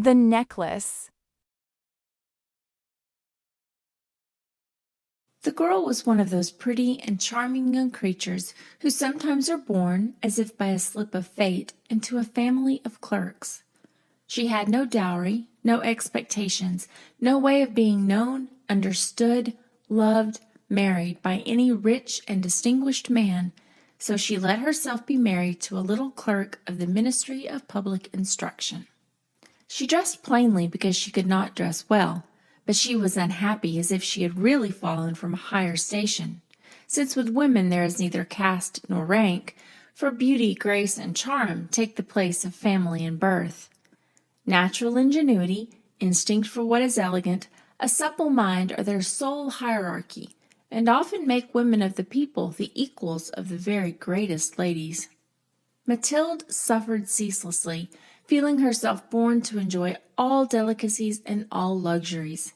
The necklace. The girl was one of those pretty and charming young creatures who sometimes are born, as if by a slip of fate, into a family of clerks. She had no dowry, no expectations, no way of being known, understood, loved, married by any rich and distinguished man, so she let herself be married to a little clerk of the Ministry of Public Instruction. She dressed plainly because she could not dress well, but she was unhappy as if she had really fallen from a higher station, since with women there is neither caste nor rank, for beauty, grace, and charm take the place of family and birth. Natural ingenuity, instinct for what is elegant, a supple mind are their sole hierarchy, and often make women of the people the equals of the very greatest ladies. Mathilde suffered ceaselessly, feeling herself born to enjoy all delicacies and all luxuries.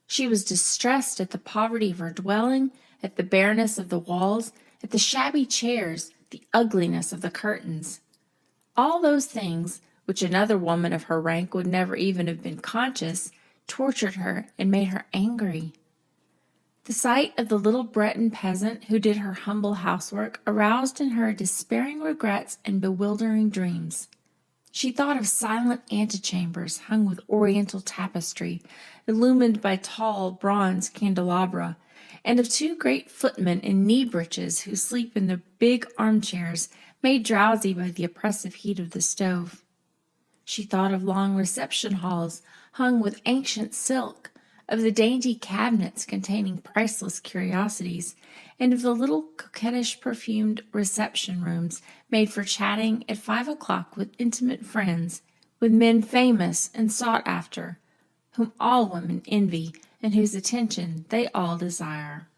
She was distressed at the poverty of her dwelling, at the bareness of the walls, at the shabby chairs, the ugliness of the curtains. All those things, which another woman of her rank would never even have been conscious, tortured her and made her angry. The sight of the little Breton peasant who did her humble housework aroused in her despairing regrets and bewildering dreams. She thought of silent antechambers hung with oriental tapestry, illumined by tall bronze candelabra, and of two great footmen in knee breeches who sleep in the big armchairs, made drowsy by the oppressive heat of the stove. She thought of long reception halls hung with ancient silk, of the dainty cabinets containing priceless curiosities, and of the little coquettish perfumed reception rooms made for chatting at 5 o'clock with intimate friends, with men famous and sought after, whom all women envy and whose attention they all desire.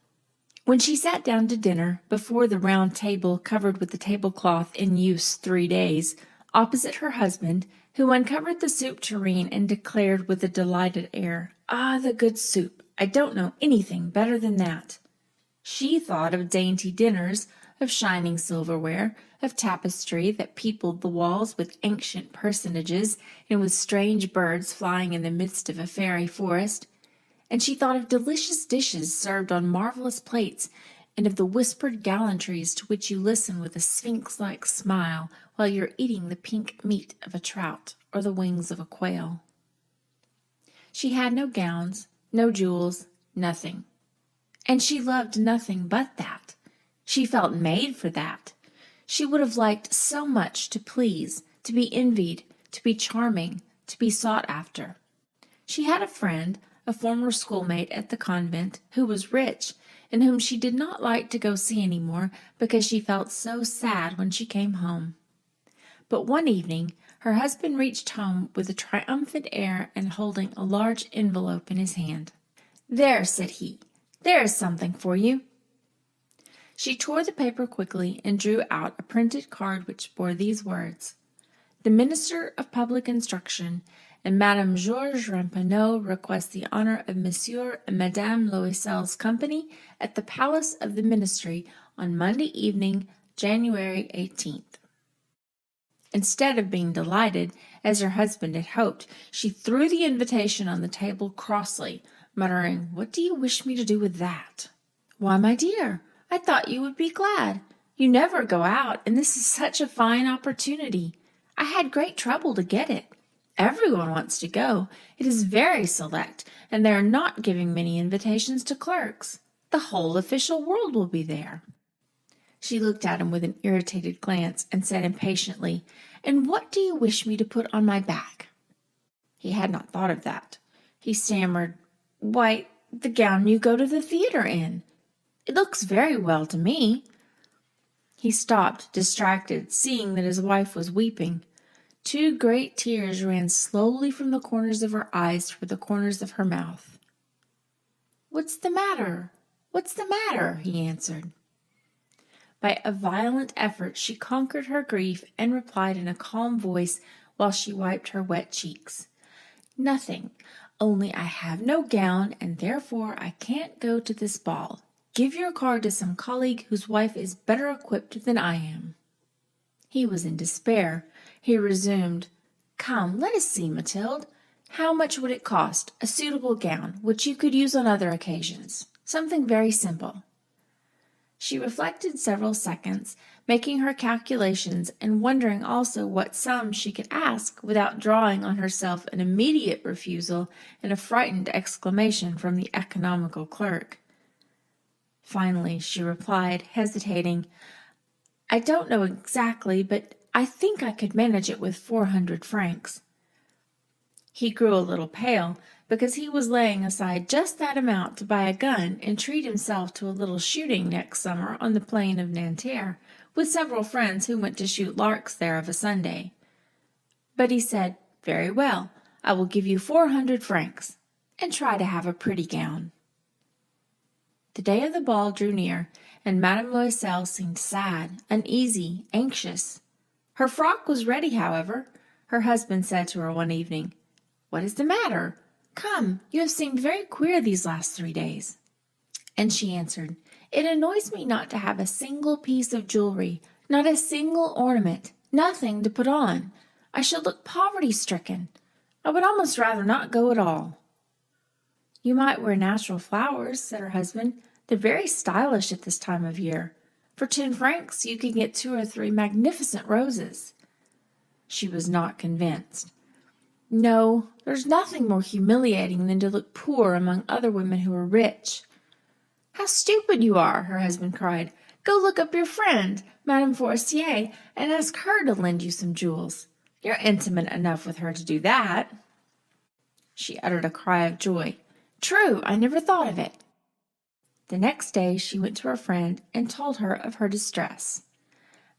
When she sat down to dinner, before the round table covered with the tablecloth in use 3 days, opposite her husband, who uncovered the soup tureen and declared with a delighted air, "Ah, the good soup! I don't know anything better than that." She thought of dainty dinners, of shining silverware, of tapestry that peopled the walls with ancient personages and with strange birds flying in the midst of a fairy forest, and she thought of delicious dishes served on marvelous plates, and of the whispered gallantries to which you listen with a sphinx-like smile while you're eating the pink meat of a trout or the wings of a quail. She had no gowns, no jewels, nothing. And she loved nothing but that. She felt made for that. She would have liked so much to please, to be envied, to be charming, to be sought after. She had a friend, a former schoolmate at the convent, who was rich, and whom she did not like to go see any more because she felt so sad when she came home. But one evening her husband reached home with a triumphant air and holding a large envelope in his hand. "There," said he, "there is something for you." She tore the paper quickly and drew out a printed card which bore these words: "The Minister of Public Instruction and Madame Georges Ramponneau request the honor of Monsieur and Madame Loisel's company at the Palace of the Ministry on Monday evening, January 18th. Instead of being delighted, as her husband had hoped, she threw the invitation on the table crossly, muttering, "What do you wish me to do with that?" "Why, my dear, I thought you would be glad. You never go out, and this is such a fine opportunity. I had great trouble to get it. Everyone wants to go. It is very select, and they are not giving many invitations to clerks. The whole official world will be there." She looked at him with an irritated glance and said impatiently, "And what do you wish me to put on my back?" He had not thought of that. He stammered, "Why, the gown you go to the theater in. It looks very well to me." He stopped, distracted, seeing that his wife was weeping. 2 great tears ran slowly from the corners of her eyes toward the corners of her mouth. "What's the matter? What's the matter?" he answered. By a violent effort she conquered her grief and replied in a calm voice while she wiped her wet cheeks, "Nothing, only I have no gown, and therefore I can't go to this ball. Give your card to some colleague whose wife is better equipped than I am." He was in despair. He resumed, "Come, let us see, Mathilde. How much would it cost? A suitable gown, which you could use on other occasions. Something very simple. She reflected several seconds, making her calculations and wondering also what sum she could ask without drawing on herself an immediate refusal and a frightened exclamation from the economical clerk. Finally, she replied, hesitating, "I don't know exactly, but I think I could manage it with 400 francs. He grew a little pale, because he was laying aside just that amount to buy a gun and treat himself to a little shooting next summer on the plain of Nanterre, with several friends who went to shoot larks there of a Sunday. But he said, "Very well, I will give you 400 francs, and try to have a pretty gown." The day of the ball drew near, and Madame Loisel seemed sad, uneasy, anxious. Her frock was ready, however. Her husband said to her one evening, "What is the matter? Come, you have seemed very queer these last 3 days." And she answered, "It annoys me not to have a single piece of jewelry, not a single ornament, nothing to put on. I should look poverty-stricken. I would almost rather not go at all." "You might wear natural flowers," said her husband. "They're very stylish at this time of year. For 10 francs you can get 2 or 3 magnificent roses." She was not convinced. "No, there's nothing more humiliating than to look poor among other women who are rich." "How stupid you are!" her husband cried. "Go look up your friend, Madame Forestier, and ask her to lend you some jewels. You're intimate enough with her to do that." She uttered a cry of joy. "True, I never thought of it." The next day she went to her friend and told her of her distress.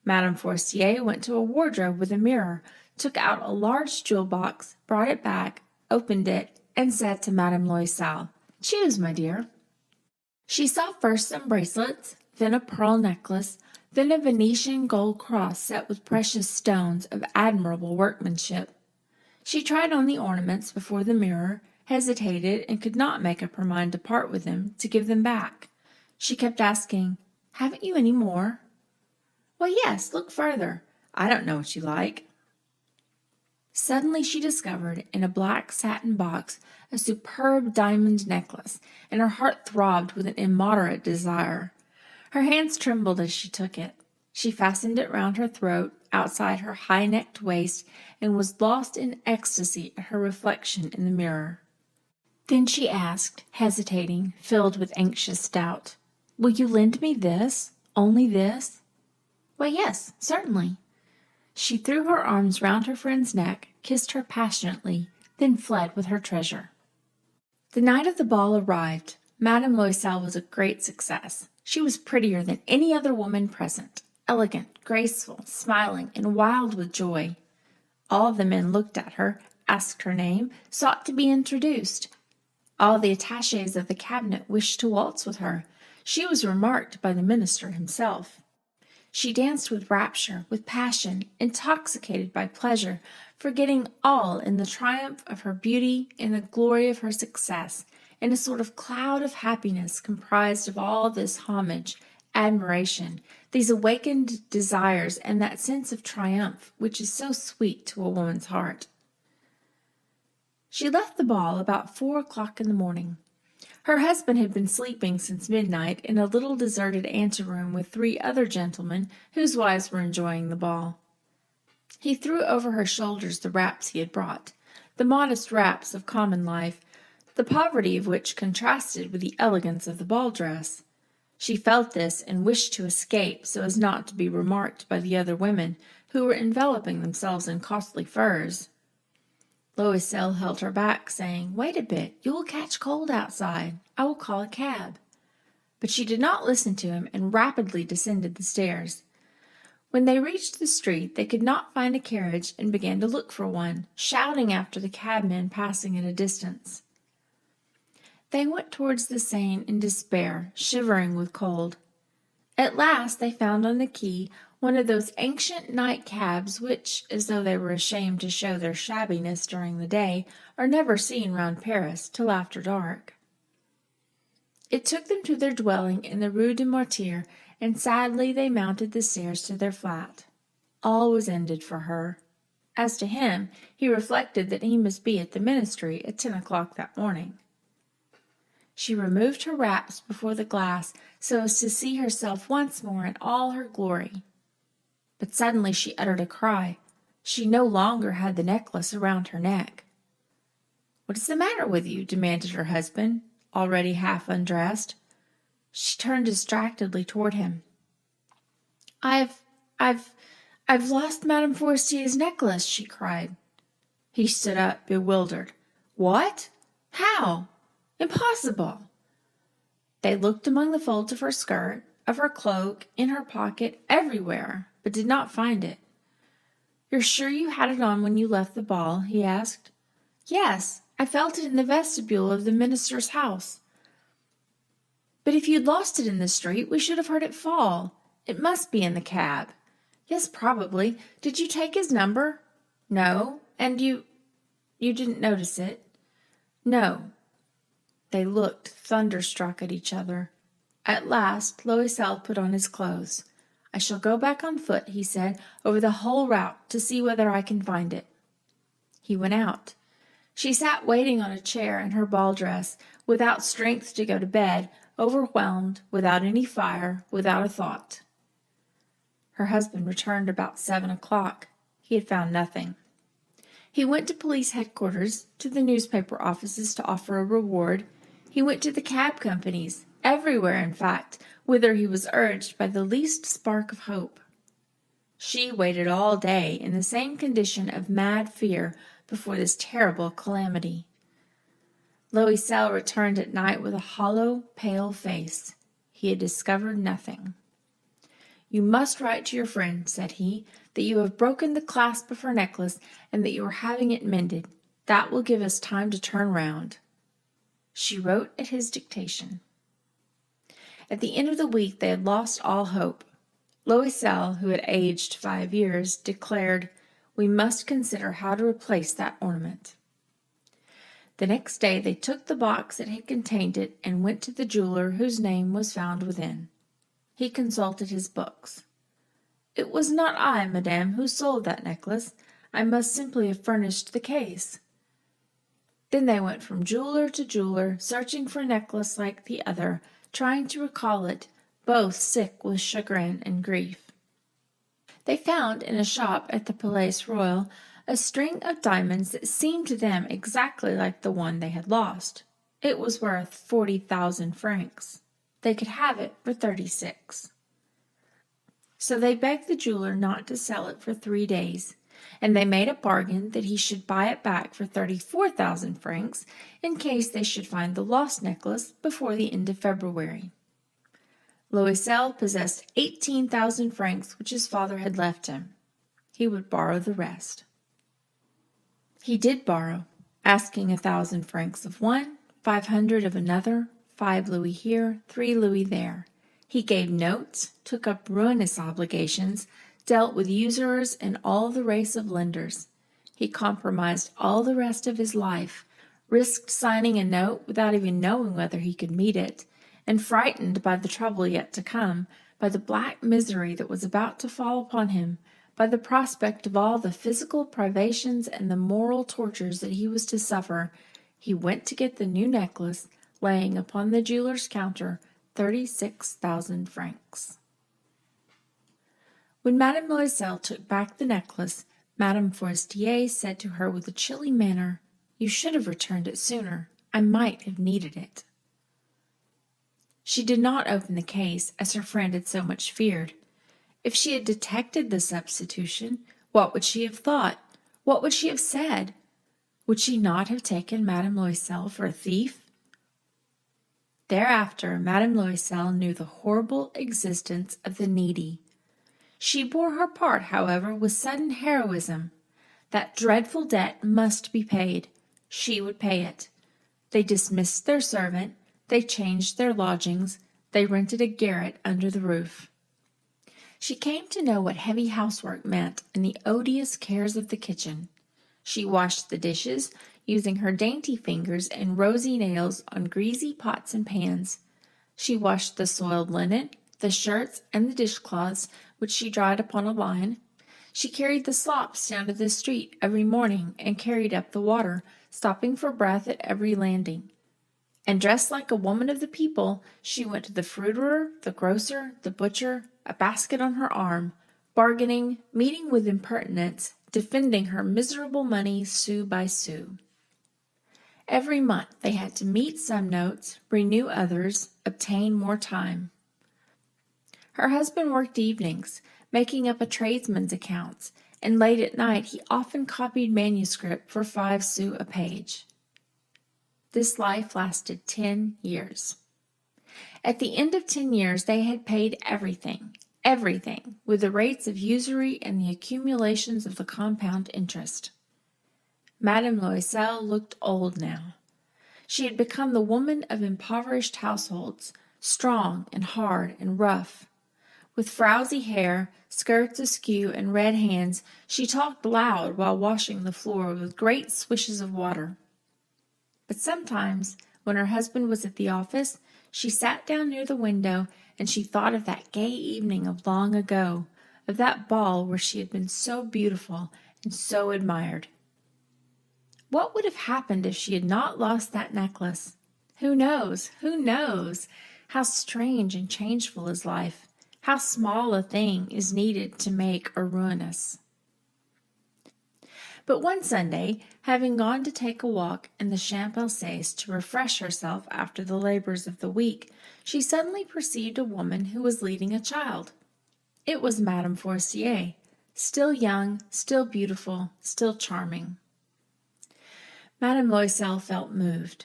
Madame Forestier went to a wardrobe with a mirror, took out a large jewel box, brought it back, opened it, and said to Madame Loisel, "Choose, my dear." She saw first some bracelets, then a pearl necklace, then a Venetian gold cross set with precious stones of admirable workmanship. She tried on the ornaments before the mirror, hesitated, and could not make up her mind to part with them, to give them back. She kept asking, "Haven't you any more?" "Why, yes, look further. I don't know what you like." Suddenly she discovered in a black satin box a superb diamond necklace, and her heart throbbed with an immoderate desire. Her hands trembled as she took it. She fastened it round her throat, outside her high-necked waist, and was lost in ecstasy at her reflection in the mirror. Then she asked, hesitating, filled with anxious doubt, "Will you lend me this? Only this?" "Why, yes, certainly." She threw her arms round her friend's neck, kissed her passionately, then fled with her treasure. The night of the ball arrived. Madame Loisel was a great success. She was prettier than any other woman present, elegant, graceful, smiling, and wild with joy. All the men looked at her, asked her name, sought to be introduced. All the attachés of the cabinet wished to waltz with her. She was remarked by the minister himself. She danced with rapture, with passion, intoxicated by pleasure, forgetting all in the triumph of her beauty, in the glory of her success, in a sort of cloud of happiness comprised of all this homage, admiration, these awakened desires, and that sense of triumph which is so sweet to a woman's heart. She left the ball about 4 o'clock in the morning. Her husband had been sleeping since midnight in a little deserted anteroom with 3 other gentlemen whose wives were enjoying the ball. He threw over her shoulders the wraps he had brought, the modest wraps of common life, the poverty of which contrasted with the elegance of the ball dress. She felt this and wished to escape so as not to be remarked by the other women, who were enveloping themselves in costly furs. Loisel held her back, saying, "Wait a bit, you will catch cold outside. I will call a cab." But she did not listen to him and rapidly descended the stairs. When they reached the street, they could not find a carriage and began to look for one, shouting after the cabmen passing at a distance. They went towards the Seine in despair, shivering with cold. At last they found on the quay one of those ancient night cabs which, as though they were ashamed to show their shabbiness during the day, are never seen round Paris till after dark. It took them to their dwelling in the Rue de Martyrs, and sadly they mounted the stairs to their flat. All was ended for her. As to him, he reflected that he must be at the ministry at 10 o'clock that morning. She removed her wraps before the glass so as to see herself once more in all her glory. But suddenly she uttered a cry. She no longer had the necklace around her neck. "What is the matter with you?" demanded her husband, already half undressed. She turned distractedly toward him. I've lost Madame Forestier's necklace," she cried. He stood up, bewildered. "What? How? Impossible!" They looked among the folds of her skirt, of her cloak, in her pocket, everywhere, but did not find it. "You're sure you had it on when you left the ball?" he asked. "Yes, I felt it in the vestibule of the minister's house." "But if you'd lost it in the street, we should have heard it fall. It must be in the cab." "Yes, probably. Did you take his number?" "No. And you didn't notice it?" "No." They looked thunderstruck at each other. At last, Loisel put on his clothes. "I shall go back on foot," he said, "over the whole route to see whether I can find it." He went out. She sat waiting on a chair in her ball dress, without strength to go to bed, overwhelmed, without any fire, without a thought. Her husband returned about 7 o'clock. He had found nothing. He went to police headquarters, to the newspaper offices to offer a reward. He went to the cab companies, everywhere, in fact, whither he was urged by the least spark of hope. She waited all day in the same condition of mad fear before this terrible calamity. Loisel returned at night with a hollow, pale face. He had discovered nothing. "You must write to your friend," said he, "that you have broken the clasp of her necklace and that you are having it mended. That will give us time to turn round." She wrote at his dictation. At the end of the week they had lost all hope. Loisel, who had aged 5 years, declared, "We must consider how to replace that ornament." The next day they took the box that had contained it and went to the jeweler whose name was found within. He consulted his books. "It was not I, madame, who sold that necklace. I must simply have furnished the case." Then they went from jeweler to jeweler, searching for a necklace like the other, trying to recall it, both sick with chagrin and grief. They found in a shop at the Palais Royal a string of diamonds that seemed to them exactly like the one they had lost. It was worth 40,000 francs. They could have it for 36. So they begged the jeweler not to sell it for 3 days, and they made a bargain that he should buy it back for 34,000 francs in case they should find the lost necklace before the end of February. Loisel possessed 18,000 francs which his father had left him. He would borrow the rest. He did borrow, asking 1,000 francs of one, 500 of another, 5 louis here, 3 louis there. He gave notes, took up ruinous obligations, dealt with usurers and all the race of lenders. He compromised all the rest of his life, risked signing a note without even knowing whether he could meet it, and frightened by the trouble yet to come, by the black misery that was about to fall upon him, by the prospect of all the physical privations and the moral tortures that he was to suffer, he went to get the new necklace, laying upon the jeweler's counter 36,000 francs. When Madame Loisel took back the necklace, Madame Forestier said to her with a chilly manner, "You should have returned it sooner. I might have needed it." She did not open the case, as her friend had so much feared. If she had detected the substitution, what would she have thought? What would she have said? Would she not have taken Madame Loisel for a thief? Thereafter, Madame Loisel knew the horrible existence of the needy. She bore her part, however, with sudden heroism. That dreadful debt must be paid. She would pay it. They dismissed their servant. They changed their lodgings. They rented a garret under the roof. She came to know what heavy housework meant and the odious cares of the kitchen. She washed the dishes, using her dainty fingers and rosy nails on greasy pots and pans. She washed the soiled linen, the shirts, and the dishcloths, which she dried upon a line. She carried the slops down to the street every morning and carried up the water, stopping for breath at every landing. And dressed like a woman of the people, she went to the fruiterer, the grocer, the butcher, a basket on her arm, bargaining, meeting with impertinence, defending her miserable money sou by sou. Every month they had to meet some notes, renew others, obtain more time. Her husband worked evenings, making up a tradesman's accounts, and late at night he often copied manuscript for 5 sous a page. This life lasted 10 years. At the end of 10 years, they had paid everything, with the rates of usury and the accumulations of the compound interest. Madame Loisel looked old now. She had become the woman of impoverished households, strong and hard and rough. With frowsy hair, skirts askew, and red hands, she talked loud while washing the floor with great swishes of water. But sometimes, when her husband was at the office, she sat down near the window and she thought of that gay evening of long ago, of that ball where she had been so beautiful and so admired. What would have happened if she had not lost that necklace? Who knows? Who knows? How strange and changeful is life! How small a thing is needed to make or ruin us! But one Sunday, having gone to take a walk in the Champs-Élysées to refresh herself after the labors of the week, she suddenly perceived a woman who was leading a child. It was Madame Forestier, still young, still beautiful, still charming. Madame Loisel felt moved.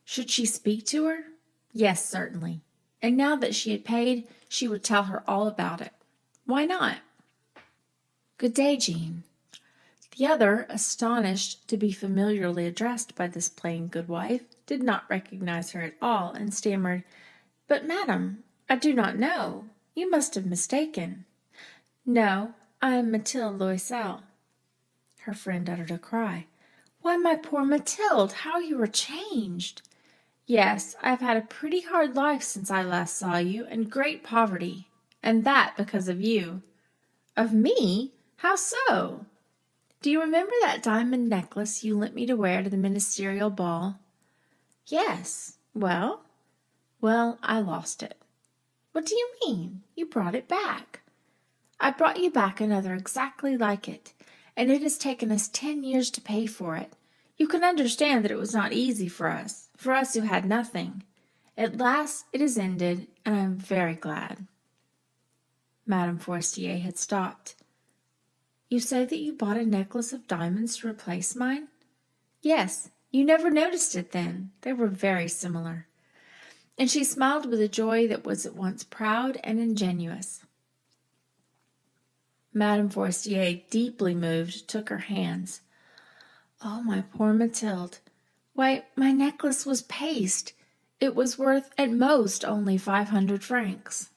Should she speak to her? Yes, certainly. And now that she had paid, she would tell her all about it. Why not? Good day, Jean. The other, astonished to be familiarly addressed by this plain good wife, did not recognize her at all, and stammered, But, madam, I do not know. You must have mistaken. No, I am Mathilde Loisel. Her friend uttered a cry. Why, my poor Mathilde, how you are changed! Yes, I have had a pretty hard life since I last saw you, and great poverty, and that because of you. Of me? How so? Do you remember that diamond necklace you lent me to wear to the ministerial ball? Yes. Well? Well, I lost it. What do you mean? You brought it back. I brought you back another exactly like it, and it has taken us 10 years to pay for it. You can understand that it was not easy for us who had nothing. At last it is ended, and I am very glad. Madame Forestier had stopped. You say that you bought a necklace of diamonds to replace mine? Yes, you never noticed it then. They were very similar. And she smiled with a joy that was at once proud and ingenuous. Madame Forestier, deeply moved, took her hands. Oh, my poor Mathilde. Why, my necklace was paste. It was worth at most only 500 francs.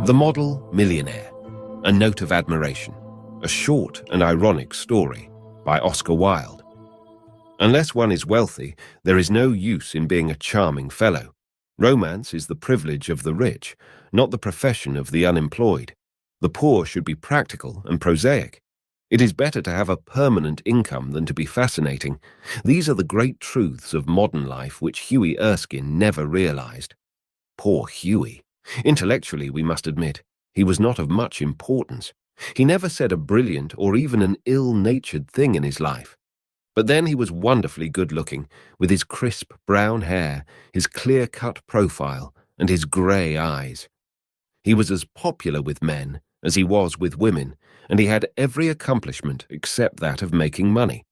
The Model Millionaire, A Note of Admiration, a short and ironic story by Oscar Wilde. Unless one is wealthy, there is no use in being a charming fellow. Romance is the privilege of the rich, not the profession of the unemployed. The poor should be practical and prosaic. It is better to have a permanent income than to be fascinating. These are the great truths of modern life which Hughie Erskine never realized. Poor Hughie! Intellectually, we must admit, he was not of much importance. He never said a brilliant or even an ill-natured thing in his life. But then he was wonderfully good-looking, with his crisp brown hair, his clear-cut profile, and his grey eyes. He was as popular with men as he was with women, and he had every accomplishment except that of making money.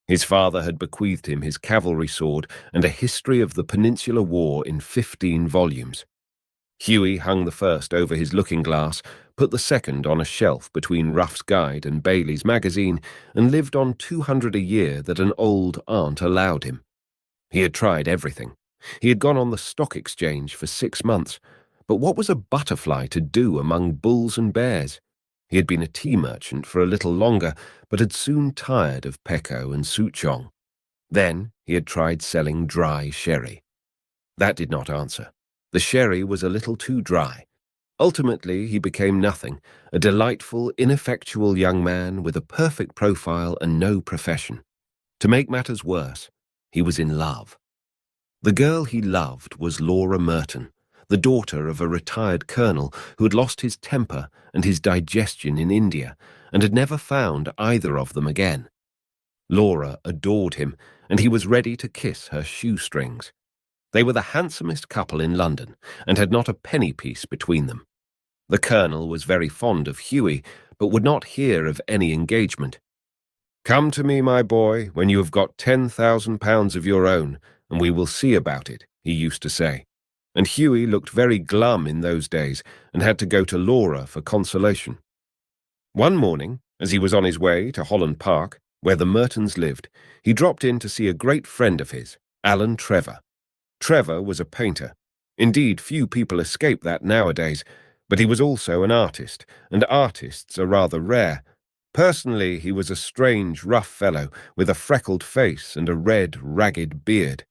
His father had bequeathed him his cavalry sword and a history of the Peninsular War in 15 volumes. Huey hung the first over his looking-glass, put the second on a shelf between Ruff's Guide and Bailey's magazine, and lived on 200 a year that an old aunt allowed him. He had tried everything. He had gone on the stock exchange for 6 months, but what was a butterfly to do among bulls and bears? He had been a tea merchant for a little longer, but had soon tired of Pecco and Souchong. Then he had tried selling dry sherry. That did not answer. The sherry was a little too dry. Ultimately, he became nothing, a delightful, ineffectual young man with a perfect profile and no profession. To make matters worse, he was in love. The girl he loved was Laura Merton, the daughter of a retired colonel who had lost his temper and his digestion in India and had never found either of them again. Laura adored him, and he was ready to kiss her shoestrings. They were the handsomest couple in London and had not a penny piece between them. The colonel was very fond of Huey, but would not hear of any engagement. "Come to me, my boy, when you have got £10,000 of your own, and we will see about it," he used to say. And Huey looked very glum in those days and had to go to Laura for consolation. One morning, as he was on his way to Holland Park, where the Mertons lived, he dropped in to see a great friend of his, Alan Trevor. Trevor was a painter. Indeed, few people escape that nowadays, but he was also an artist, and artists are rather rare. Personally, he was a strange, rough fellow with a freckled face and a red, ragged beard.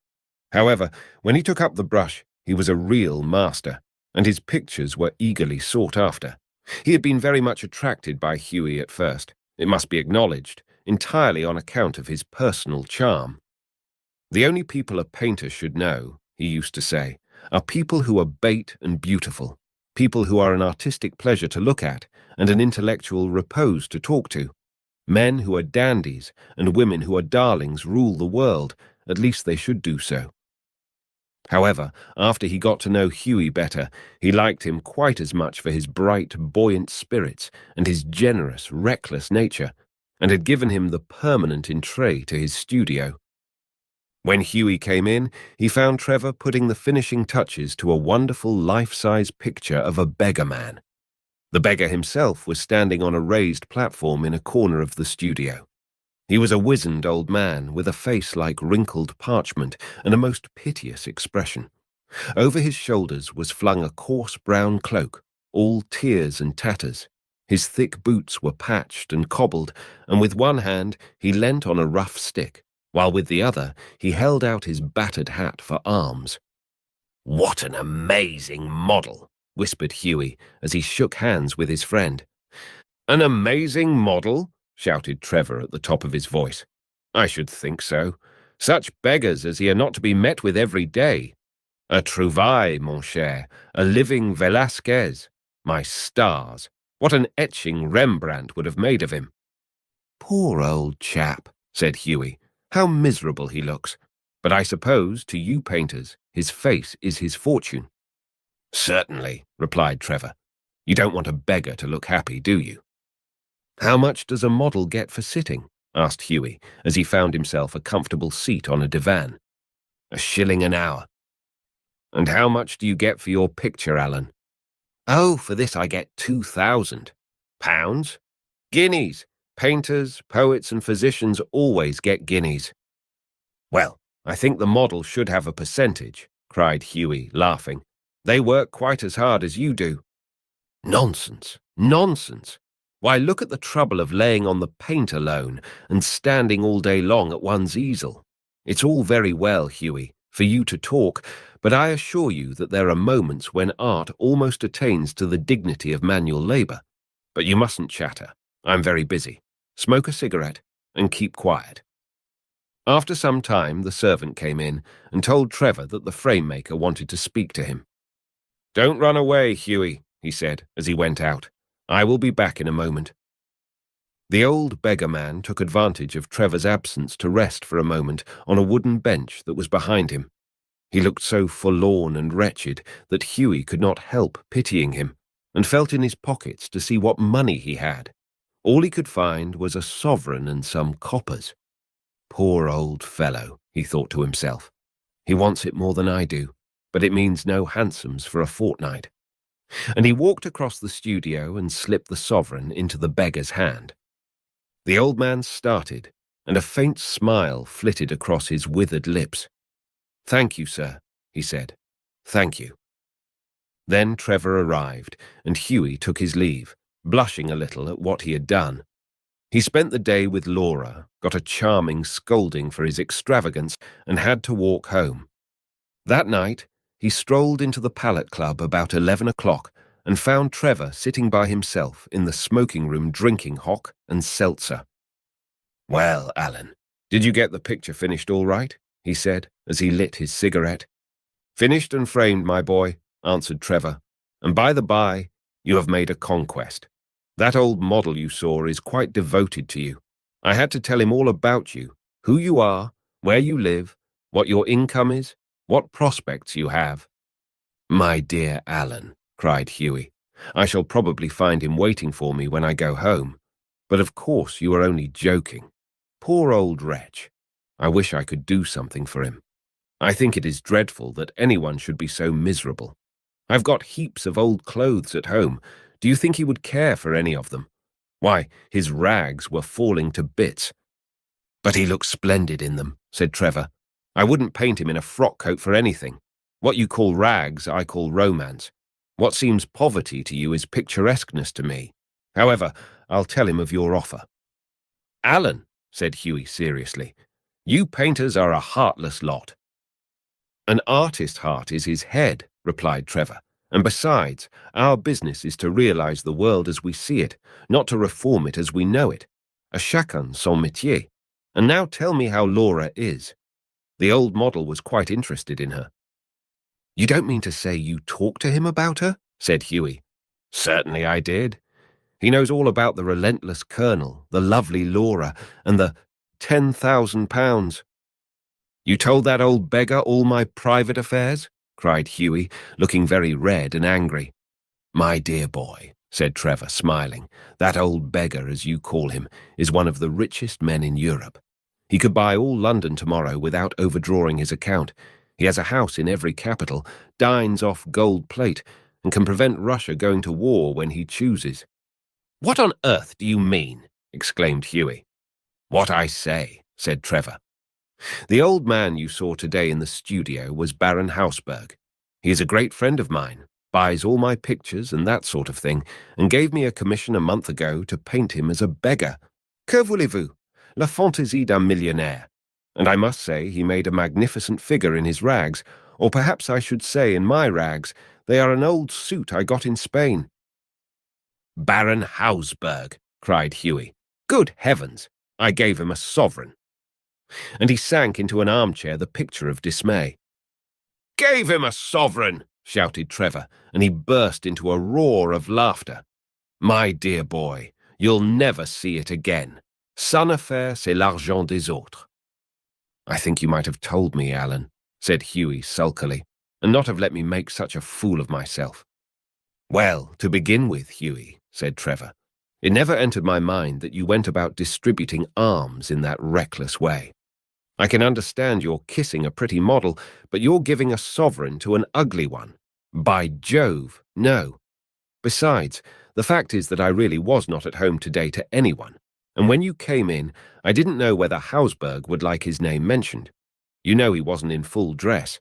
However, when he took up the brush, he was a real master, and his pictures were eagerly sought after. He had been very much attracted by Huey at first, it must be acknowledged, entirely on account of his personal charm. "The only people a painter should know," he used to say, "are people who are bait and beautiful, people who are an artistic pleasure to look at and an intellectual repose to talk to. Men who are dandies and women who are darlings rule the world, at least they should do so." However, after he got to know Huey better, he liked him quite as much for his bright, buoyant spirits and his generous, reckless nature, and had given him the permanent entree to his studio. When Huey came in, he found Trevor putting the finishing touches to a wonderful life-size picture of a beggar man. The beggar himself was standing on a raised platform in a corner of the studio. He was a wizened old man with a face like wrinkled parchment and a most piteous expression. Over his shoulders was flung a coarse brown cloak, all tears and tatters. His thick boots were patched and cobbled, and with one hand he leant on a rough stick, while with the other he held out his battered hat for arms. "What an amazing model!" whispered Huey as he shook hands with his friend. "An amazing model?" shouted Trevor at the top of his voice. "I should think so. Such beggars as he are not to be met with every day. A trouvaille, mon cher, a living Velasquez. My stars, what an etching Rembrandt would have made of him." "Poor old chap," said Huey. "How miserable he looks. But I suppose, to you painters, his face is his fortune." "Certainly," replied Trevor. "You don't want a beggar to look happy, do you?" "How much does a model get for sitting?" asked Huey, as he found himself a comfortable seat on a divan. "1 an hour." "And how much do you get for your picture, Alan?" "Oh, for this I get 2,000. "Pounds?" "Guineas. Painters, poets, and physicians always get guineas." "Well, I think the model should have a percentage," cried Huey, laughing. "They work quite as hard as you do." "Nonsense, nonsense. Why, look at the trouble of laying on the paint alone and standing all day long at one's easel. It's all very well, Huey, for you to talk, but I assure you that there are moments when art almost attains to the dignity of manual labour. But you mustn't chatter. I'm very busy. Smoke a cigarette and keep quiet." After some time, the servant came in and told Trevor that the frame-maker wanted to speak to him. "Don't run away, Huey," he said as he went out. "I will be back in a moment." The old beggar man took advantage of Trevor's absence to rest for a moment on a wooden bench that was behind him. He looked so forlorn and wretched that Huey could not help pitying him, and felt in his pockets to see what money he had. All he could find was a sovereign and some coppers. Poor old fellow, he thought to himself. He wants it more than I do, but it means no hansoms for a fortnight. And he walked across the studio and slipped the sovereign into the beggar's hand. The old man started, and a faint smile flitted across his withered lips. "Thank you, sir," he said. "Thank you." Then Trevor arrived, and Hughie took his leave, blushing a little at what he had done. He spent the day with Laura, got a charming scolding for his extravagance, and had to walk home. That night, he strolled into the Pallet Club about 11 o'clock and found Trevor sitting by himself in the smoking room drinking hock and seltzer. "Well, Alan, did you get the picture finished all right?" he said as he lit his cigarette. "Finished and framed, my boy," answered Trevor. "And by the by, you have made a conquest. That old model you saw is quite devoted to you. I had to tell him all about you, who you are, where you live, what your income is, what prospects you have." "My dear Alan," cried Hughie, "I shall probably find him waiting for me when I go home. But of course you are only joking. Poor old wretch. I wish I could do something for him. I think it is dreadful that anyone should be so miserable. I've got heaps of old clothes at home. Do you think he would care for any of them? Why, his rags were falling to bits." "But he looks splendid in them," said Trevor. "I wouldn't paint him in a frock coat for anything. What you call rags, I call romance. What seems poverty to you is picturesqueness to me. However, I'll tell him of your offer." "Alan," said Hughie seriously, "you painters are a heartless lot." "An artist's heart is his head," replied Trevor. "And besides, our business is to realize the world as we see it, not to reform it as we know it. A chacun son métier. And now tell me how Laura is." The old model was quite interested in her. "You don't mean to say you talked to him about her?" said Hughie. "Certainly I did. He knows all about the relentless colonel, the lovely Laura, and the £10,000. "You told that old beggar all my private affairs?" cried Hughie, looking very red and angry. "My dear boy," said Trevor, smiling, "that old beggar, as you call him, is one of the richest men in Europe. He could buy all London tomorrow without overdrawing his account. He has a house in every capital, dines off gold plate, and can prevent Russia going to war when he chooses." "What on earth do you mean?" exclaimed Hughie. "What I say," said Trevor. "The old man you saw today in the studio was Baron Hausberg. He is a great friend of mine, buys all my pictures and that sort of thing, and gave me a commission a month ago to paint him as a beggar. Que voulez-vous? La fantaisie d'un millionnaire. And I must say he made a magnificent figure in his rags, or perhaps I should say in my rags. They are an old suit I got in Spain." "Baron Hausberg," cried Hughie. "Good heavens! I gave him a sovereign." And he sank into an armchair, the picture of dismay. "Gave him a sovereign!" shouted Trevor, and he burst into a roar of laughter. "My dear boy, you'll never see it again. Son affaire, c'est l'argent des autres." "I think you might have told me, Alan," said Hughie sulkily, "and not have let me make such a fool of myself." "Well, to begin with, Hughie," said Trevor, "it never entered my mind that you went about distributing alms in that reckless way. I can understand you're kissing a pretty model, but you're giving a sovereign to an ugly one. By Jove, no. Besides, the fact is that I really was not at home today to anyone, and when you came in, I didn't know whether Hausberg would like his name mentioned. You know he wasn't in full dress."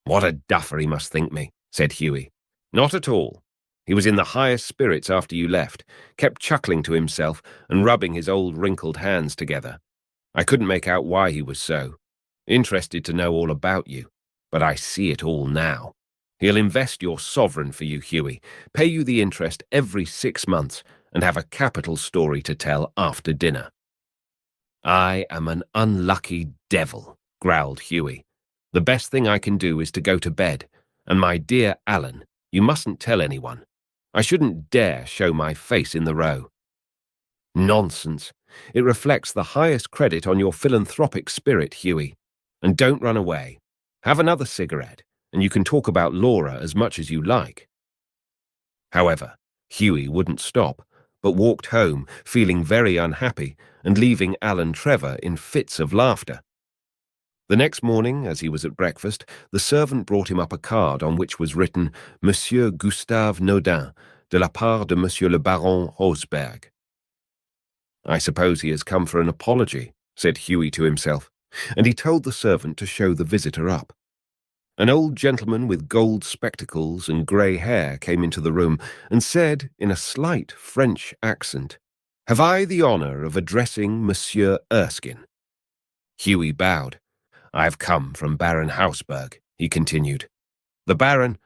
"What a duffer he must think me," said Hughie. "Not at all. He was in the highest spirits after you left, kept chuckling to himself and rubbing his old wrinkled hands together. I couldn't make out why he was so. Interested to know all about you, but I see it all now. He'll invest your sovereign for you, Hughie, pay you the interest every 6 months, and have a capital story to tell after dinner." "I am an unlucky devil," growled Hughie. "The best thing I can do is to go to bed, and my dear Alan, you mustn't tell anyone. I shouldn't dare show my face in the Row." "Nonsense. It reflects the highest credit on your philanthropic spirit, Hughie. And don't run away. Have another cigarette, and you can talk about Laura as much as you like." However, Hughie wouldn't stop, but walked home feeling very unhappy and leaving Alan Trevor in fits of laughter. The next morning, as he was at breakfast, the servant brought him up a card on which was written Monsieur Gustave Naudin, de la part de Monsieur le Baron Hausberg. "I suppose he has come for an apology," said Hughie to himself, and he told the servant to show the visitor up. An old gentleman with gold spectacles and grey hair came into the room and said, in a slight French accent, "Have I the honour of addressing Monsieur Erskine?" Hughie bowed. "I have come from Baron Hausberg," he continued. "The Baron—"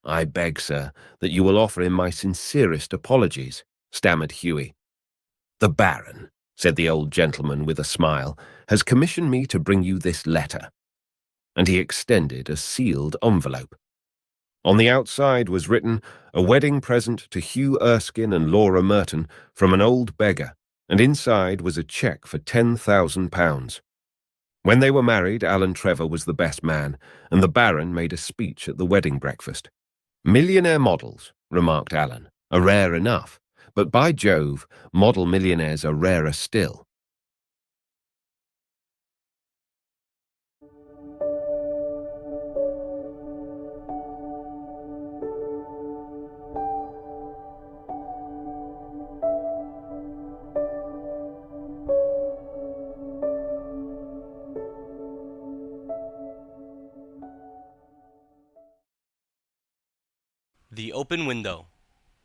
"I beg, sir, that you will offer him my sincerest apologies," stammered Hughie. "The Baron," said the old gentleman with a smile, "has commissioned me to bring you this letter." And he extended a sealed envelope. On the outside was written, "A wedding present to Hugh Erskine and Laura Merton from an old beggar," and inside was a cheque for £10,000. When they were married, Alan Trevor was the best man, and the Baron made a speech at the wedding breakfast. "Millionaire models," remarked Alan, "are rare enough, but by Jove, model millionaires are rarer still." The Open Window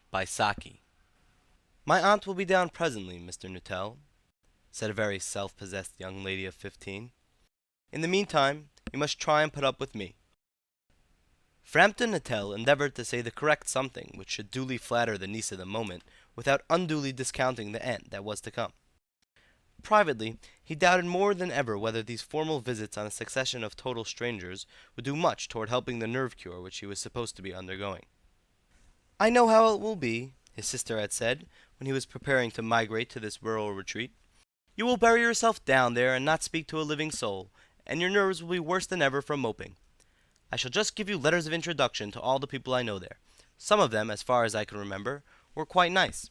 by Saki. "My aunt will be down presently, Mr. Nuttall," said a very self-possessed young lady of 15. "In the meantime, you must try and put up with me." Frampton Nuttall endeavored to say the correct something which should duly flatter the niece of the moment, without unduly discounting the aunt that was to come. Privately, he doubted more than ever whether these formal visits on a succession of total strangers would do much toward helping the nerve cure which he was supposed to be undergoing. "I know how it will be," his sister had said, when he was preparing to migrate to this rural retreat. "You will bury yourself down there and not speak to a living soul, and your nerves will be worse than ever from moping. I shall just give you letters of introduction to all the people I know there. Some of them, as far as I can remember, were quite nice."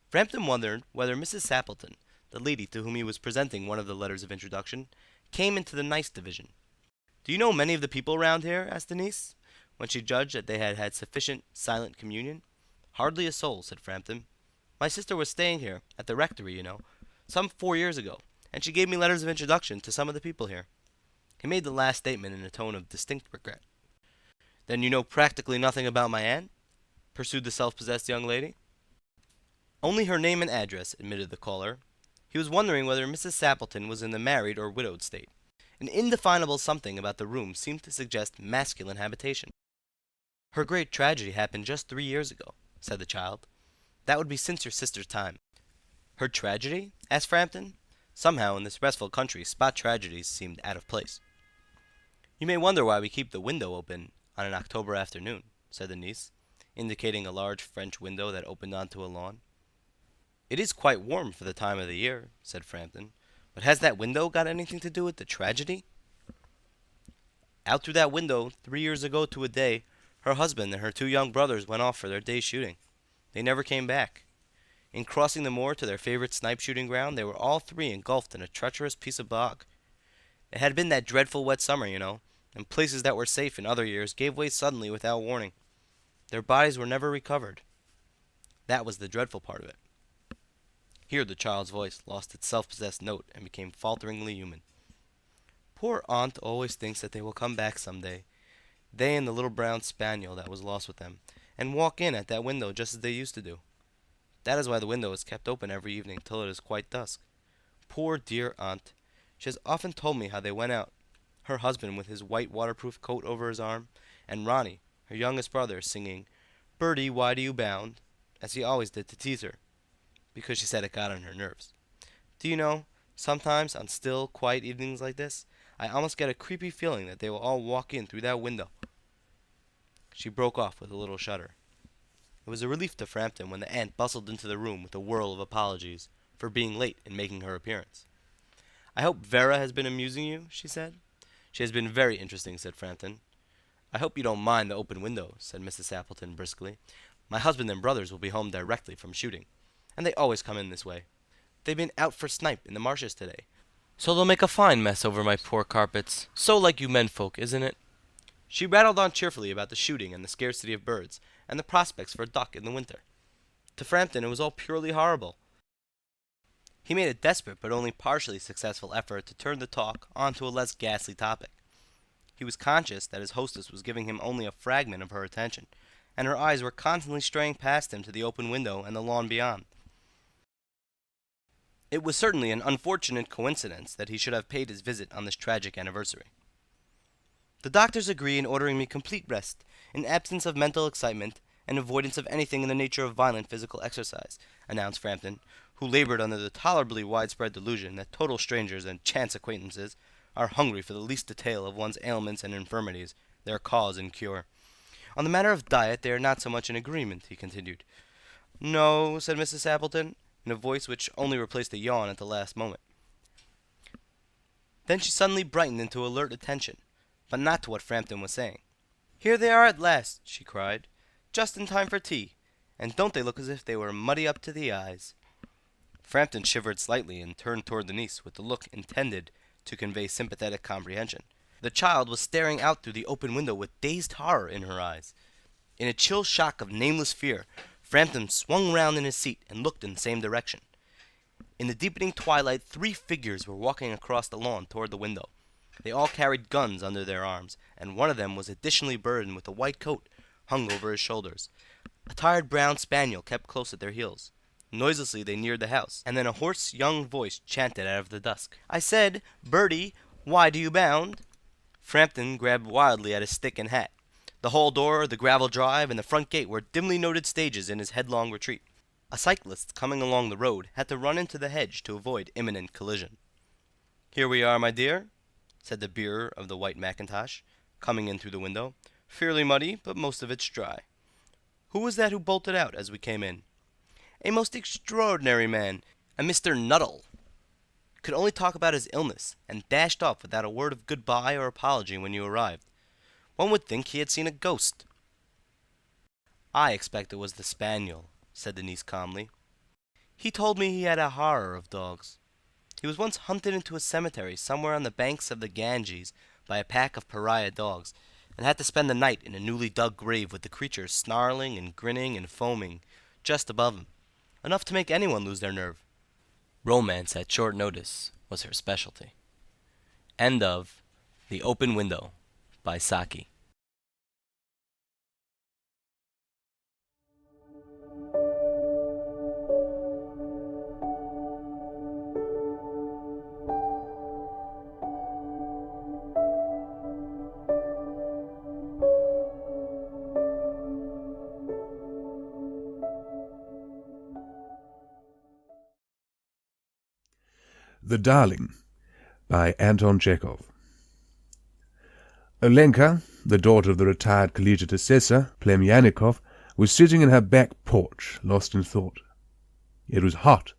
Frampton wondered whether Mrs. Sappleton, the lady to whom he was presenting one of the letters of introduction, came into the nice division. "Do you know many of the people round here?" asked the niece, when she judged that they had had sufficient silent communion. "Hardly a soul," said Frampton. "My sister was staying here, at the rectory, you know, some 4 years ago, and she gave me letters of introduction to some of the people here." He made the last statement in a tone of distinct regret. "Then you know practically nothing about my aunt?" pursued the self-possessed young lady. "Only her name and address," admitted the caller. He was wondering whether Mrs. Sappleton was in the married or widowed state. An indefinable something about the room seemed to suggest masculine habitation. "Her great tragedy happened just 3 years ago," said the child. "That would be since your sister's time." "Her tragedy?" asked Frampton. Somehow, in this restful country, spot tragedies seemed out of place. "You may wonder why we keep the window open on an October afternoon," said the niece, indicating a large French window that opened onto a lawn. "It is quite warm for the time of the year," said Frampton. "But has that window got anything to do with the tragedy?" "Out through that window, 3 years ago to a day, her husband and her 2 young brothers went off for their day's shooting. They never came back. In crossing the moor to their favorite snipe shooting ground, they were all 3 engulfed in a treacherous piece of bog. It had been that dreadful wet summer, you know, and places that were safe in other years gave way suddenly without warning. Their bodies were never recovered. That was the dreadful part of it." Here the child's voice lost its self-possessed note and became falteringly human. "Poor aunt always thinks that they will come back some day, they and the little brown spaniel that was lost with them, and walk in at that window just as they used to do. That is why the window is kept open every evening till it is quite dusk. Poor dear aunt! She has often told me how they went out, her husband with his white waterproof coat over his arm, and Ronnie, her youngest brother, singing, 'Bertie, why do you bound?' as he always did to tease her, because she said it got on her nerves. Do you know, sometimes on still, quiet evenings like this, I almost get a creepy feeling that they will all walk in through that window." She broke off with a little shudder. It was a relief to Frampton when the aunt bustled into the room with a whirl of apologies for being late in making her appearance. "I hope Vera has been amusing you," she said. "She has been very interesting," said Frampton. "I hope you don't mind the open window," said Mrs. Sappleton briskly. "My husband and brothers will be home directly from shooting." And they always come in this way. They've been out for snipe in the marshes today, so they'll make a fine mess over my poor carpets. So like you menfolk, isn't it?" She rattled on cheerfully about the shooting and the scarcity of birds, and the prospects for duck in the winter. To Frampton it was all purely horrible. He made a desperate but only partially successful effort to turn the talk on to a less ghastly topic. He was conscious that his hostess was giving him only a fragment of her attention, and her eyes were constantly straying past him to the open window and the lawn beyond. It was certainly an unfortunate coincidence that he should have paid his visit on this tragic anniversary. "The doctors agree in ordering me complete rest, in absence of mental excitement, and avoidance of anything in the nature of violent physical exercise," announced Frampton, who labored under the tolerably widespread delusion that total strangers and chance acquaintances are hungry for the least detail of one's ailments and infirmities, their cause and cure. "On the matter of diet they are not so much in agreement," he continued. "No," said Mrs. Appleton, in a voice which only replaced a yawn at the last moment. Then she suddenly brightened into alert attention, but not to what Frampton was saying. "Here they are at last," she cried, "just in time for tea, and don't they look as if they were muddy up to the eyes?" Frampton shivered slightly and turned toward the niece with the look intended to convey sympathetic comprehension. The child was staring out through the open window with dazed horror in her eyes. In a chill shock of nameless fear, Frampton swung round in his seat and looked in the same direction. In the deepening twilight 3 figures were walking across the lawn toward the window. They all carried guns under their arms, and one of them was additionally burdened with a white coat hung over his shoulders. A tired brown spaniel kept close at their heels. Noiselessly they neared the house, and then a hoarse young voice chanted out of the dusk, "I said, Bertie, why do you bound?" Frampton grabbed wildly at his stick and hat. The hall door, the gravel drive, and the front gate were dimly noted stages in his headlong retreat. A cyclist coming along the road had to run into the hedge to avoid imminent collision. "Here we are, my dear," said the bearer of the white mackintosh, coming in through the window. "Fairly muddy, but most of it's dry. Who was that who bolted out as we came in?" "A most extraordinary man, a Mr. Nuttall. Could only talk about his illness, and dashed off without a word of good-bye or apology when you arrived. One would think he had seen a ghost." "I expect it was the spaniel," said the niece calmly. "He told me he had a horror of dogs. He was once hunted into a cemetery somewhere on the banks of the Ganges by a pack of pariah dogs, and had to spend the night in a newly dug grave with the creatures snarling and grinning and foaming just above him, enough to make anyone lose their nerve. Romance at short notice was her specialty." End of The Open Window by Saki. The Darling by Anton Chekhov. Olenka, the daughter of the retired collegiate assessor, Plemyanikov, was sitting in her back porch, lost in thought. It was hot,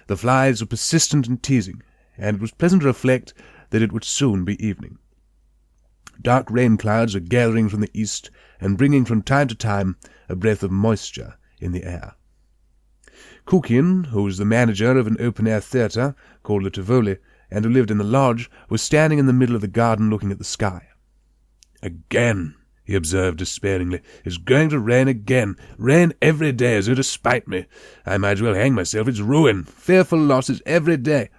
the flies were persistent and teasing, and it was pleasant to reflect that it would soon be evening. Dark rain clouds were gathering from the east and bringing from time to time a breath of moisture in the air. Kukin, who was the manager of an open-air theatre called Le Tivoli, and who lived in the lodge, was standing in the middle of the garden looking at the sky. "Again," he observed despairingly. "It's going to rain again. Rain every day, as though to spite me. I might as well hang myself. It's ruin. Fearful losses every day."